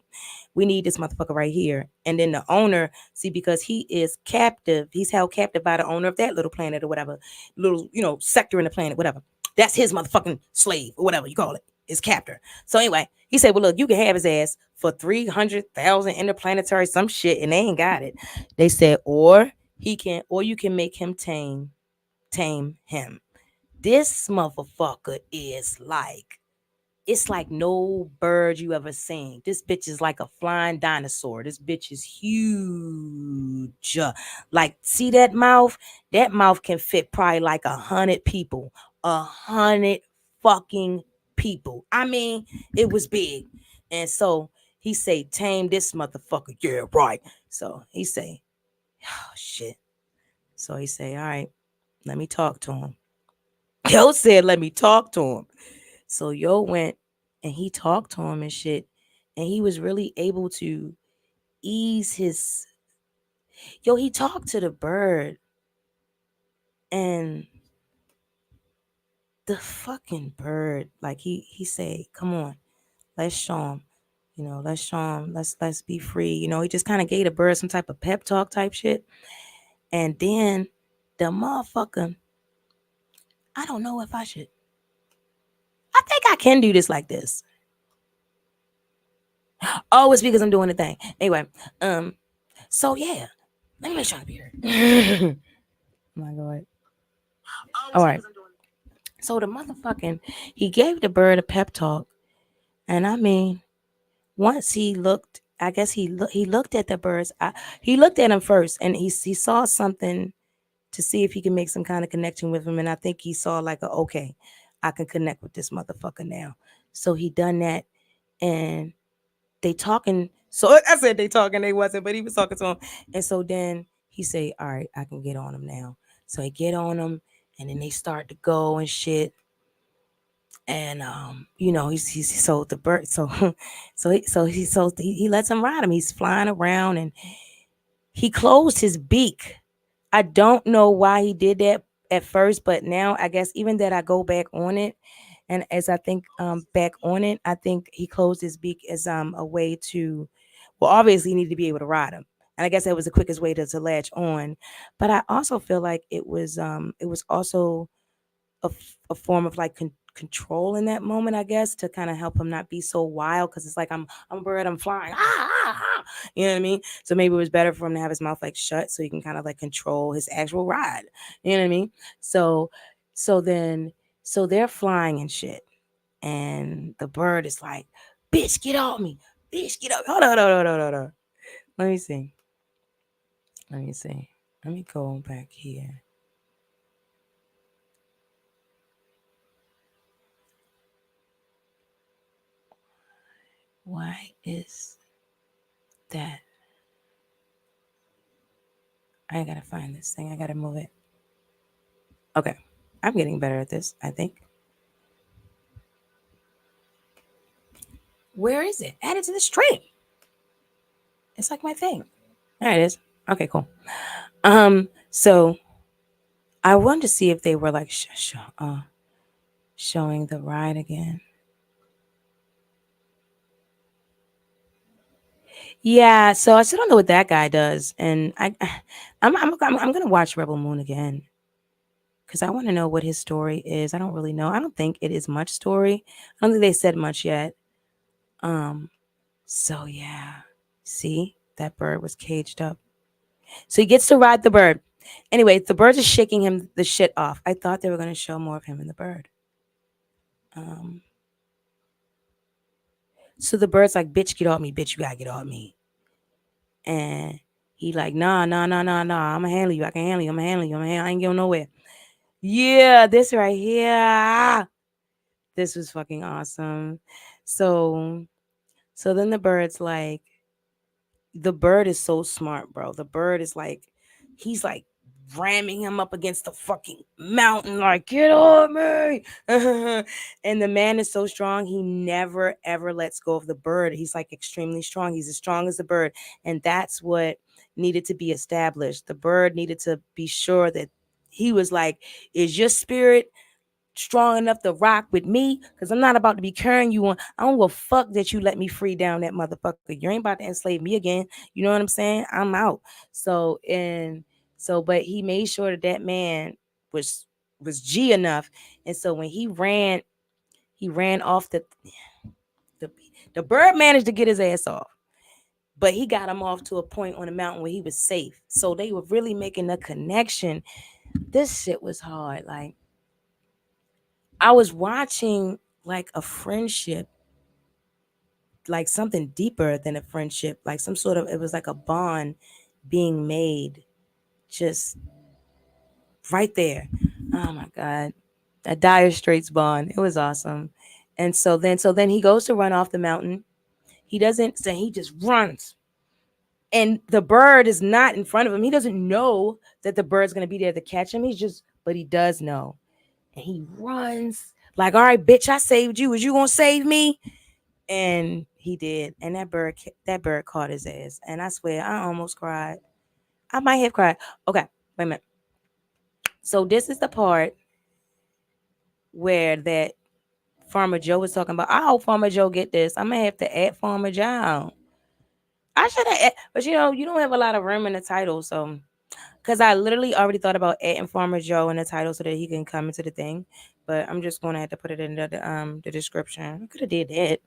we need this motherfucker right here. And then the owner, see, because he is captive, he's held captive by the owner of that little planet or whatever, little, sector in the planet, whatever. That's his motherfucking slave or whatever you call it, his captor. So anyway, he said, well, look, you can have his ass for 300,000 interplanetary some shit, and they ain't got it. They said, or you can make him tame him. This motherfucker is like, it's like no bird you ever seen. This bitch is like a flying dinosaur. This bitch is huge. Like, see that mouth? That mouth can fit probably like 100 people. 100 fucking people. I mean, it was big. And so he say, tame this motherfucker. Yeah, right. So he say, oh shit. So he say, all right, let me talk to him. Yo said, let me talk to him. So Yo went and he talked to him and shit. And he was really able to ease his... Yo, he talked to the bird. And the fucking bird, like he said, come on, let's show him. Let's show him. Let's be free. He just kind of gave the bird some type of pep talk type shit. And then the motherfucker, I don't know if I should. I think I can do this like this. Oh, it's because I'm doing the thing. Anyway, so yeah, let me make sure I be here. Oh my God. All right. So the motherfucking, he gave the bird a pep talk, and I mean, once he looked, I guess he looked at the birds. He looked at him first, and he saw something to see if he can make some kind of connection with him, and I think he saw like okay, I can connect with this motherfucker now. So he done that, and they talking. So I said they talking, they wasn't, but he was talking to him, and so then he say, "All right, I can get on him now." So he get on him, and then they start to go and shit. And he's so the bird he lets him ride him. He's flying around, and he closed his beak. I don't know why he did that at first, but now I guess even that I go back on it, and as I think back on it, I think he closed his beak as a way to, well, obviously he needed to be able to ride him. And I guess that was the quickest way to latch on. But I also feel like it was also a form of like control in that moment, I guess, to kind of help him not be so wild, because it's like I'm a bird, I'm flying, you know what I mean? So maybe it was better for him to have his mouth like shut so he can kind of like control his actual ride, you know what I mean? So they're flying and shit, and the bird is like, "Bitch, get off me, bitch, get off." Hold on. Let me see. Let me go back here. Why is that? I gotta find this thing. I gotta move it. Okay. I'm getting better at this, I think. Where is it? Add it to the stream. It's like my thing. There it is. Okay, cool. So I wanted to see if they were like showing the ride again. Yeah, so I still don't know what that guy does, and I'm gonna watch Rebel Moon again because I want to know what his story is. I don't really know. I don't think it is much story. I don't think they said much yet. So yeah, see, that bird was caged up. So he gets to ride the bird. Anyway, the birds are shaking him the shit off. I thought they were gonna show more of him and the bird. So the bird's like, "Bitch, get off me, bitch, you gotta get off me." And he like, nah, I'ma handle you. I can handle you. I ain't going nowhere. Yeah, this right here. This was fucking awesome. So then the bird's like, the bird is so smart, bro. The bird is like, he's like ramming him up against the fucking mountain, like, "Get on me." And the man is so strong, he never ever lets go of the bird. He's like extremely strong. He's as strong as the bird. And that's what needed to be established. The bird needed to be sure that he was like, "Is your spirit strong enough to rock with me? Because I'm not about to be carrying you on. I don't give a fuck that you let me free down that motherfucker. You ain't about to enslave me again. You know what I'm saying? I'm out." But he made sure that man was G enough. And so when he ran off the bird managed to get his ass off. But he got him off to a point on the mountain where he was safe. So they were really making a connection. This shit was hard. Like, I was watching like a friendship, like something deeper than a friendship, like some sort of, it was like a bond being made just right there. Oh my God. A Dire Straits bond. It was awesome. And so then he goes to run off the mountain. He doesn't say, he just runs. And the bird is not in front of him. He doesn't know that the bird's going to be there to catch him. But he does know. And he runs like, "All right, bitch, I saved you. Was you going to save me?" And he did. And that bird caught his ass. And I swear, I almost cried. I might have cried. Okay, wait a minute. So this is the part where that Farmer Joe was talking about. I hope Farmer Joe get this. I'm going to have to add Farmer Joe. I should have, but you don't have a lot of room in the title. So Because I literally already thought about adding Farmer Joe in the title so that he can come into the thing. But I'm just going to have to put it in the description. I could have did it.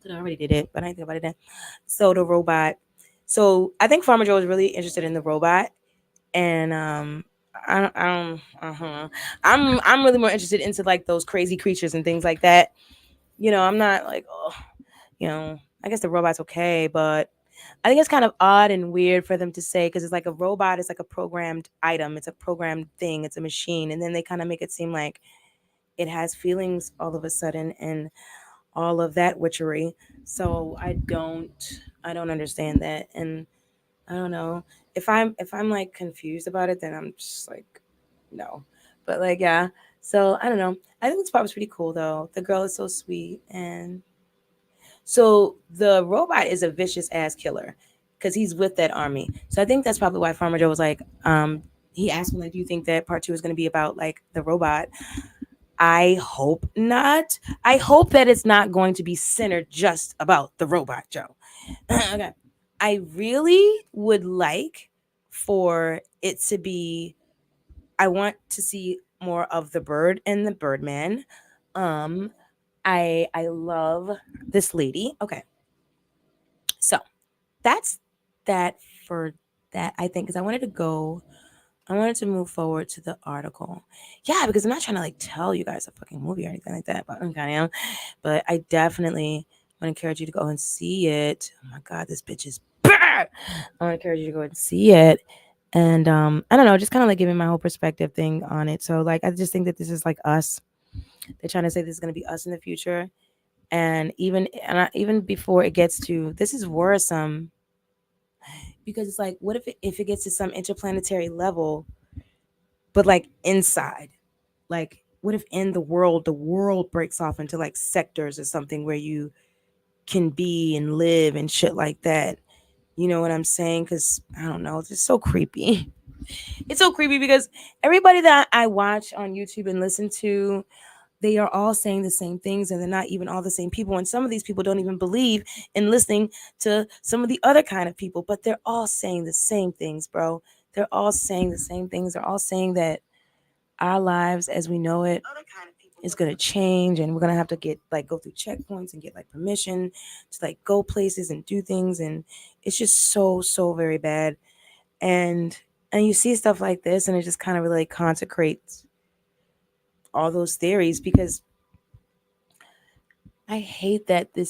I already did it, but I didn't think about it then. So the robot. So I think Farmer Joe is really interested in the robot. And I'm really more interested into like those crazy creatures and things like that. I'm not like, oh, I guess the robot's okay, but I think it's kind of odd and weird for them to say, because it's like a robot is like a programmed item, it's a programmed thing, it's a machine, and then they kind of make it seem like it has feelings all of a sudden and all of that witchery. So I don't understand that, and I don't know if I'm like confused about it, then I'm just like no, but like yeah. So I don't know. I think this part was pretty cool though. The girl is so sweet, and so the robot is a vicious ass killer because he's with that army. So I think that's probably why Farmer Joe was like, he asked me like, do you think that part 2 is going to be about like the robot? I hope not. I hope that it's not going to be centered just about the robot, Joe. Okay. I really would like for it to be, I want to see more of the bird and the birdman. I love this lady. Okay. So that's that for that, I think, because I wanted to move forward to the article. Yeah, because I'm not trying to like tell you guys a fucking movie or anything like that, but I kind of am. But I definitely want to encourage you to go and see it. Oh my God, this bitch is bad. I want to encourage you to go and see it. And I don't know, just kind of like giving my whole perspective thing on it. So like I just think that this is like us. They're trying to say this is going to be us in the future. And even before it gets to this is worrisome, because it's like, what if it gets to some interplanetary level, but like inside, like what if in the world breaks off into like sectors or something where you can be and live and shit like that. You know what I'm saying? Because I don't know, it's just so creepy. It's so creepy because everybody that I watch on YouTube and listen to, they are all saying the same things, and they're not even all the same people. And some of these people don't even believe in listening to some of the other kind of people, but they're all saying the same things, bro. They're all saying the same things. They're all saying that our lives as we know it is going to change, and we're going to have to get like go through checkpoints and get like permission to like go places and do things. And it's just so very bad. And you see stuff like this, and it just kind of really like consecrates all those theories, because I hate that they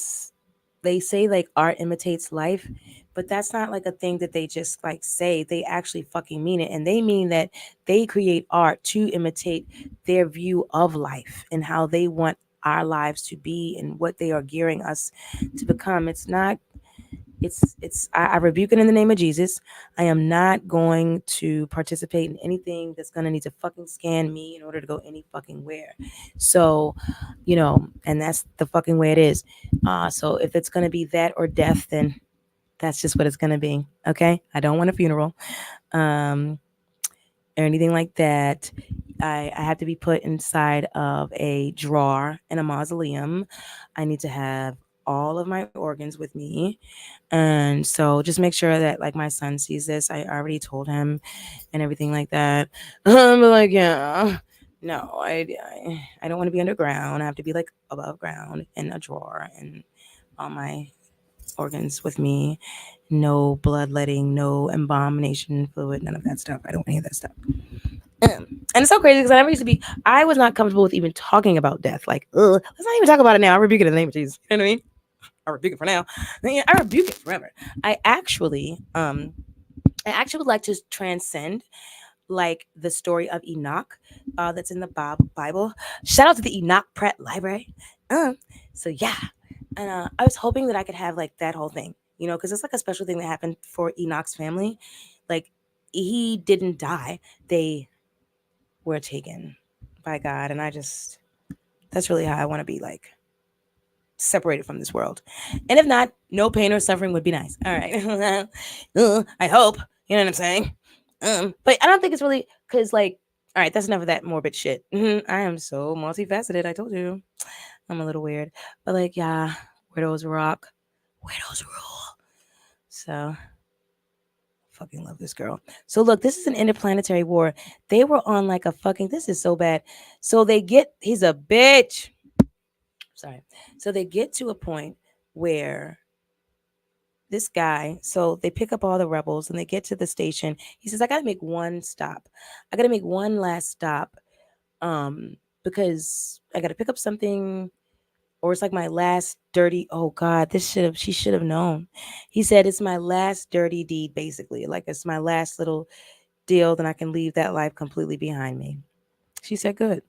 say like art imitates life, but that's not like a thing that they just like say. They actually fucking mean it, and they mean that they create art to imitate their view of life and how they want our lives to be and what they are gearing us to become. It's not I rebuke it in the name of Jesus. I am not going to participate in anything that's going to need to fucking scan me in order to go any fucking where. So, and that's the fucking way it is. So if it's going to be that or death, then that's just what it's going to be. Okay. I don't want a funeral, or anything like that. I have to be put inside of a drawer in a mausoleum. I need to have all of my organs with me. And so just make sure that like my son sees this. I already told him and everything like that. But like, yeah, no, I don't want to be underground. I have to be like above ground in a drawer and all my organs with me. No bloodletting, no embalmation fluid, none of that stuff. I don't want any of that stuff. And it's so crazy because I was not comfortable with even talking about death. Like, let's not even talk about it now. I rebuke it in the name of Jesus. You know what I mean? I rebuke it for now. I rebuke it forever. I actually would like to transcend like the story of Enoch that's in the Bible. Shout out to the Enoch Pratt Library. So yeah, and I was hoping that I could have like that whole thing, because it's like a special thing that happened for Enoch's family. Like he didn't die; they were taken by God, and that's really how I want to be like separated from this world. And if not, no pain or suffering would be nice. All right. I hope. You know what I'm saying? But I don't think it's really because, like, all right, that's enough of that morbid shit. I am so multifaceted. I told you. I'm a little weird. But, like, yeah, weirdos rock. Weirdos rule. So, Fucking love this girl. So look, this is an interplanetary war. They were on like a fucking, this is so bad. So he's a bitch. Sorry. So they get to a point where this guy, so they pick up all the rebels and they get to the station. He says, I gotta make one stop. I gotta make one last stop. Because I gotta pick up something, or it's like my last dirty, oh God, she should have known. He said it's my last dirty deed, basically. Like it's my last little deal, then I can leave that life completely behind me. She said, good.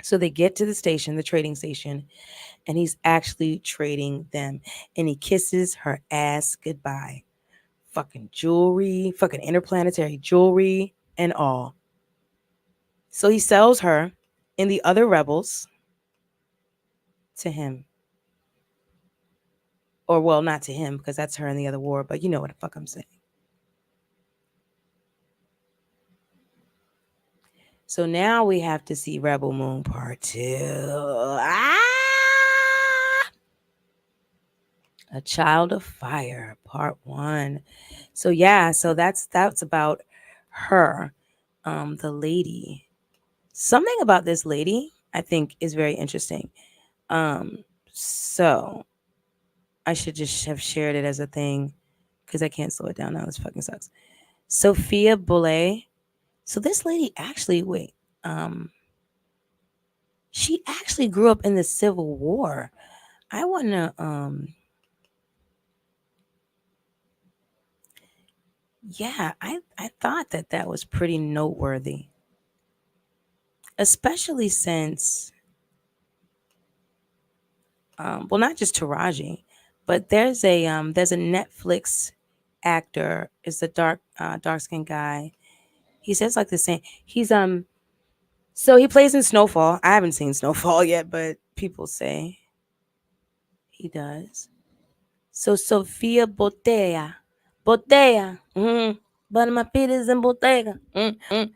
So they get to the station, the trading station, and he's actually trading them. And he kisses her ass goodbye. Fucking jewelry, fucking interplanetary jewelry, and all. So he sells her and the other rebels to him. Or, well, not to him, because that's her in the other war, but you know what the fuck I'm saying. So now we have to see Rebelmoon Part 2. A Child of Fire Part 1. So yeah, so that's about her, the lady. Something about this lady I think is very interesting. So I should just have shared it as a thing because I can't slow it down now. This fucking sucks. Sophia Boulay. So this lady actually, she actually grew up in the Civil War. I want to, yeah, I thought that was pretty noteworthy, especially since, well, not just Taraji, but there's a Netflix actor. It's a dark skinned guy. He says like the same. He's So he plays in Snowfall. I haven't seen Snowfall yet, but people say he does. So Sofia Botella. Botella. Mm-hmm. But my feet is in Bottega. Mm-hmm.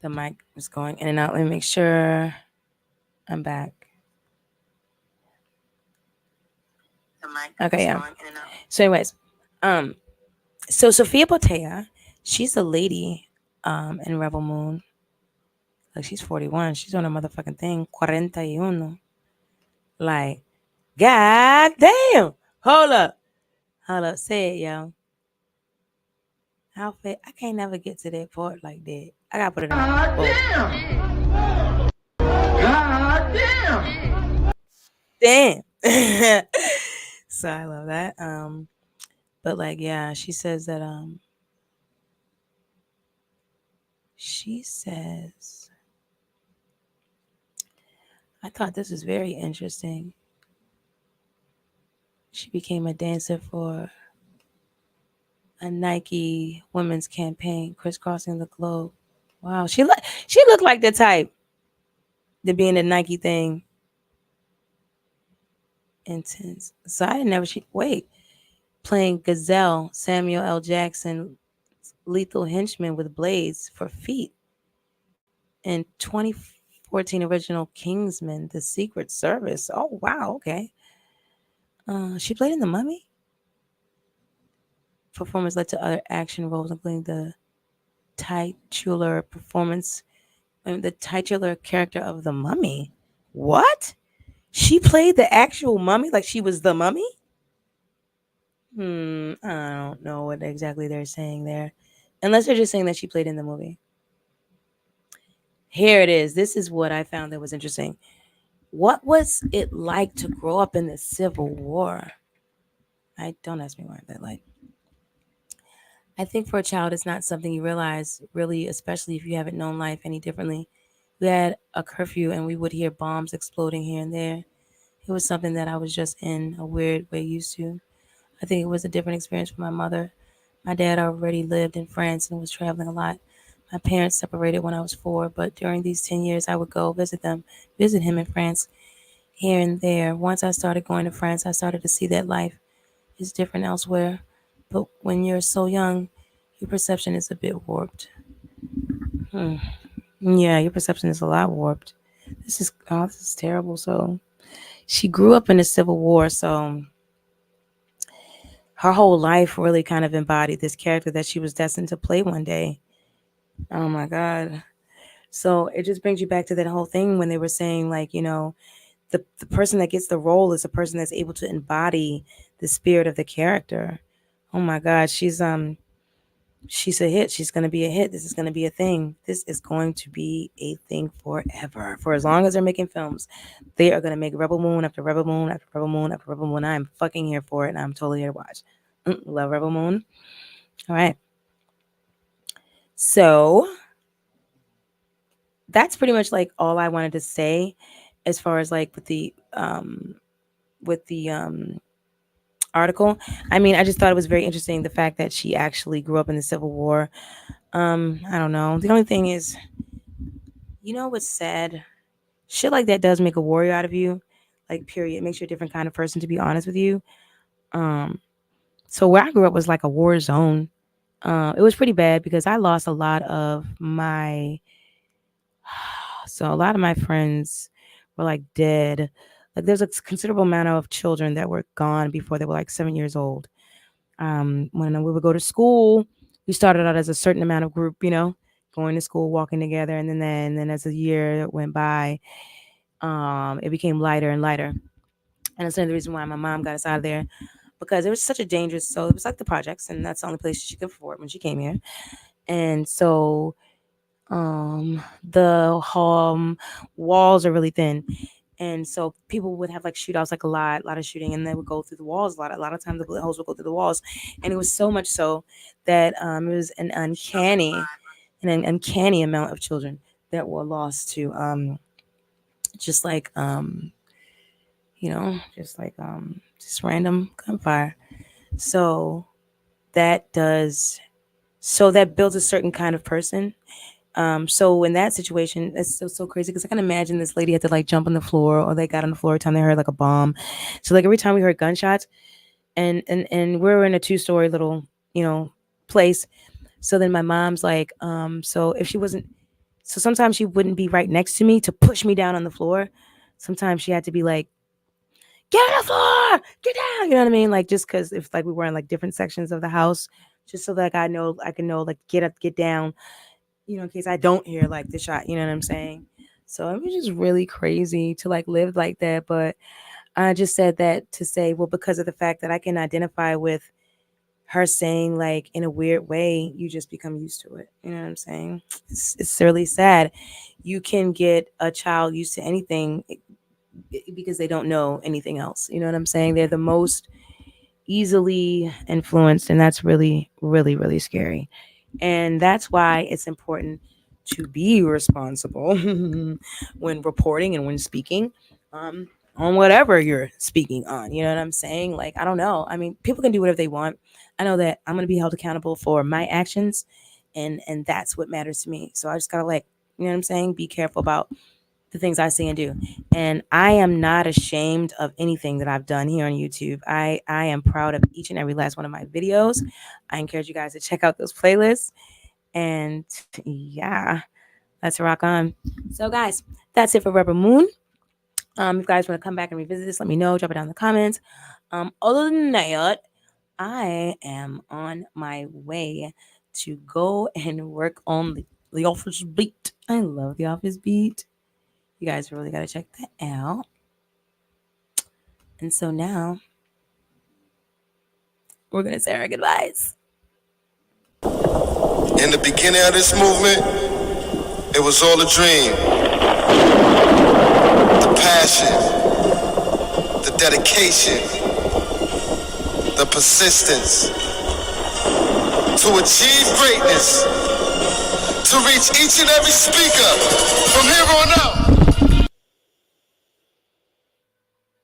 The mic is going in and out. Let me make sure I'm back. Okay, yeah. So anyways, so Sofia Botella, she's a lady in Rebelmoon. Like she's 41. She's on a motherfucking thing. 41. Like, god damn. Hold up. Say it, yo. How fit? I can't never get to that part like that. I gotta put it on. God damn. Damn. So I love that. But like, yeah, she says that she says, I thought this was very interesting. She became a dancer for a Nike women's campaign, crisscrossing the globe. Wow, she looked like the type to be in the Nike thing. Intense. So I didn't ever. Playing Gazelle, Samuel L. Jackson, lethal henchman with blades for feet. In 2014 original Kingsman, The Secret Service. Oh wow, okay. She played in The Mummy. Performance led to other action roles, including the titular character of the Mummy. What? She played the actual mummy, like she was the mummy? I don't know what exactly they're saying there. Unless they're just saying that she played in the movie. Here it is. This is what I found that was interesting. What was it like to grow up in the Civil War? Don't ask me why that like. I think for a child, it's not something you realize, really, especially if you haven't known life any differently. We had a curfew and we would hear bombs exploding here and there. It was something that I was just in a weird way used to. I think it was a different experience for my mother. My dad already lived in France and was traveling a lot. My parents separated when I was 4, but during these 10 years, I would go visit him in France, here and there. Once I started going to France, I started to see that life is different elsewhere. But when you're so young, your perception is a bit warped. Yeah, your perception is a lot warped. This is terrible. So she grew up in the Civil War, so her whole life really kind of embodied this character that she was destined to play one day. Oh my God. So it just brings you back to that whole thing when they were saying, like, you know, the person that gets the role is the person that's able to embody the spirit of the character. Oh my God, she's a hit. She's gonna be a hit. This is gonna be a thing. This is going to be a thing forever. For as long as they're making films, they are gonna make Rebel Moon after Rebel Moon after Rebel Moon after Rebel Moon. I'm fucking here for it, and I'm totally here to watch. Love Rebel Moon. All right. So that's pretty much like all I wanted to say as far as like with the article. I mean, I just thought it was very interesting the fact that she actually grew up in the Civil War. I don't know. The only thing is, you know what's sad? Shit like that does make a warrior out of you. Like, period. It makes you a different kind of person, to be honest with you. So where I grew up was like a war zone. It was pretty bad because I lost a lot of my friends were like dead. Like there's a considerable amount of children that were gone before they were like 7 years old. When we would go to school, we started out as a certain amount of group, you know, going to school, walking together, and then as the year went by, it became lighter and lighter. And that's another reason why my mom got us out of there, because it was such a dangerous. So it was like the projects, and that's the only place she could afford when she came here. And so the walls are really thin, and so people would have like shootouts, like a lot of shooting, and they would go through the walls a lot of times. The bullet holes would go through the walls, and it was so much so that it was an uncanny amount of children that were lost to just like just random gunfire. So that builds a certain kind of person. So in that situation, it's so crazy because I can imagine this lady had to like jump on the floor, or they got on the floor every time they heard like a bomb. So like every time we heard gunshots, and we're in a 2-story little, place. So then my mom's like, so sometimes she wouldn't be right next to me to push me down on the floor. Sometimes she had to be like, get on the floor, get down. You know what I mean? Like, just because if like we were in like different sections of the house, just so that I can know like get up, get down, in case I don't hear like the shot, you know what I'm saying? So it was just really crazy to like live like that. But I just said that to say, well, because of the fact that I can identify with her saying like in a weird way, you just become used to it. You know what I'm saying? It's really sad. You can get a child used to anything because they don't know anything else. You know what I'm saying? They're the most easily influenced, and that's really, really, really scary. And that's why it's important to be responsible when reporting and when speaking on whatever you're speaking on. You know what I'm saying? Like, I don't know. I mean, people can do whatever they want. I know that I'm going to be held accountable for my actions, and that's what matters to me. So I just got to you know what I'm saying? Be careful about the things I say and do. And I am not ashamed of anything that I've done here on YouTube. I am proud of each and every last one of my videos. I encourage you guys to check out those playlists. And yeah, let's rock on. So guys, that's it for Rebel Moon. If you guys want to come back and revisit this, let me know. Drop it down in the comments. Other than that, I am on my way to go and work on the Office beat. I love the Office beat. You guys really got to check that out. And so now we're going to say our goodbyes. In the beginning of this movement, it was all a dream. The passion, the dedication, the persistence to achieve greatness, to reach each and every speaker.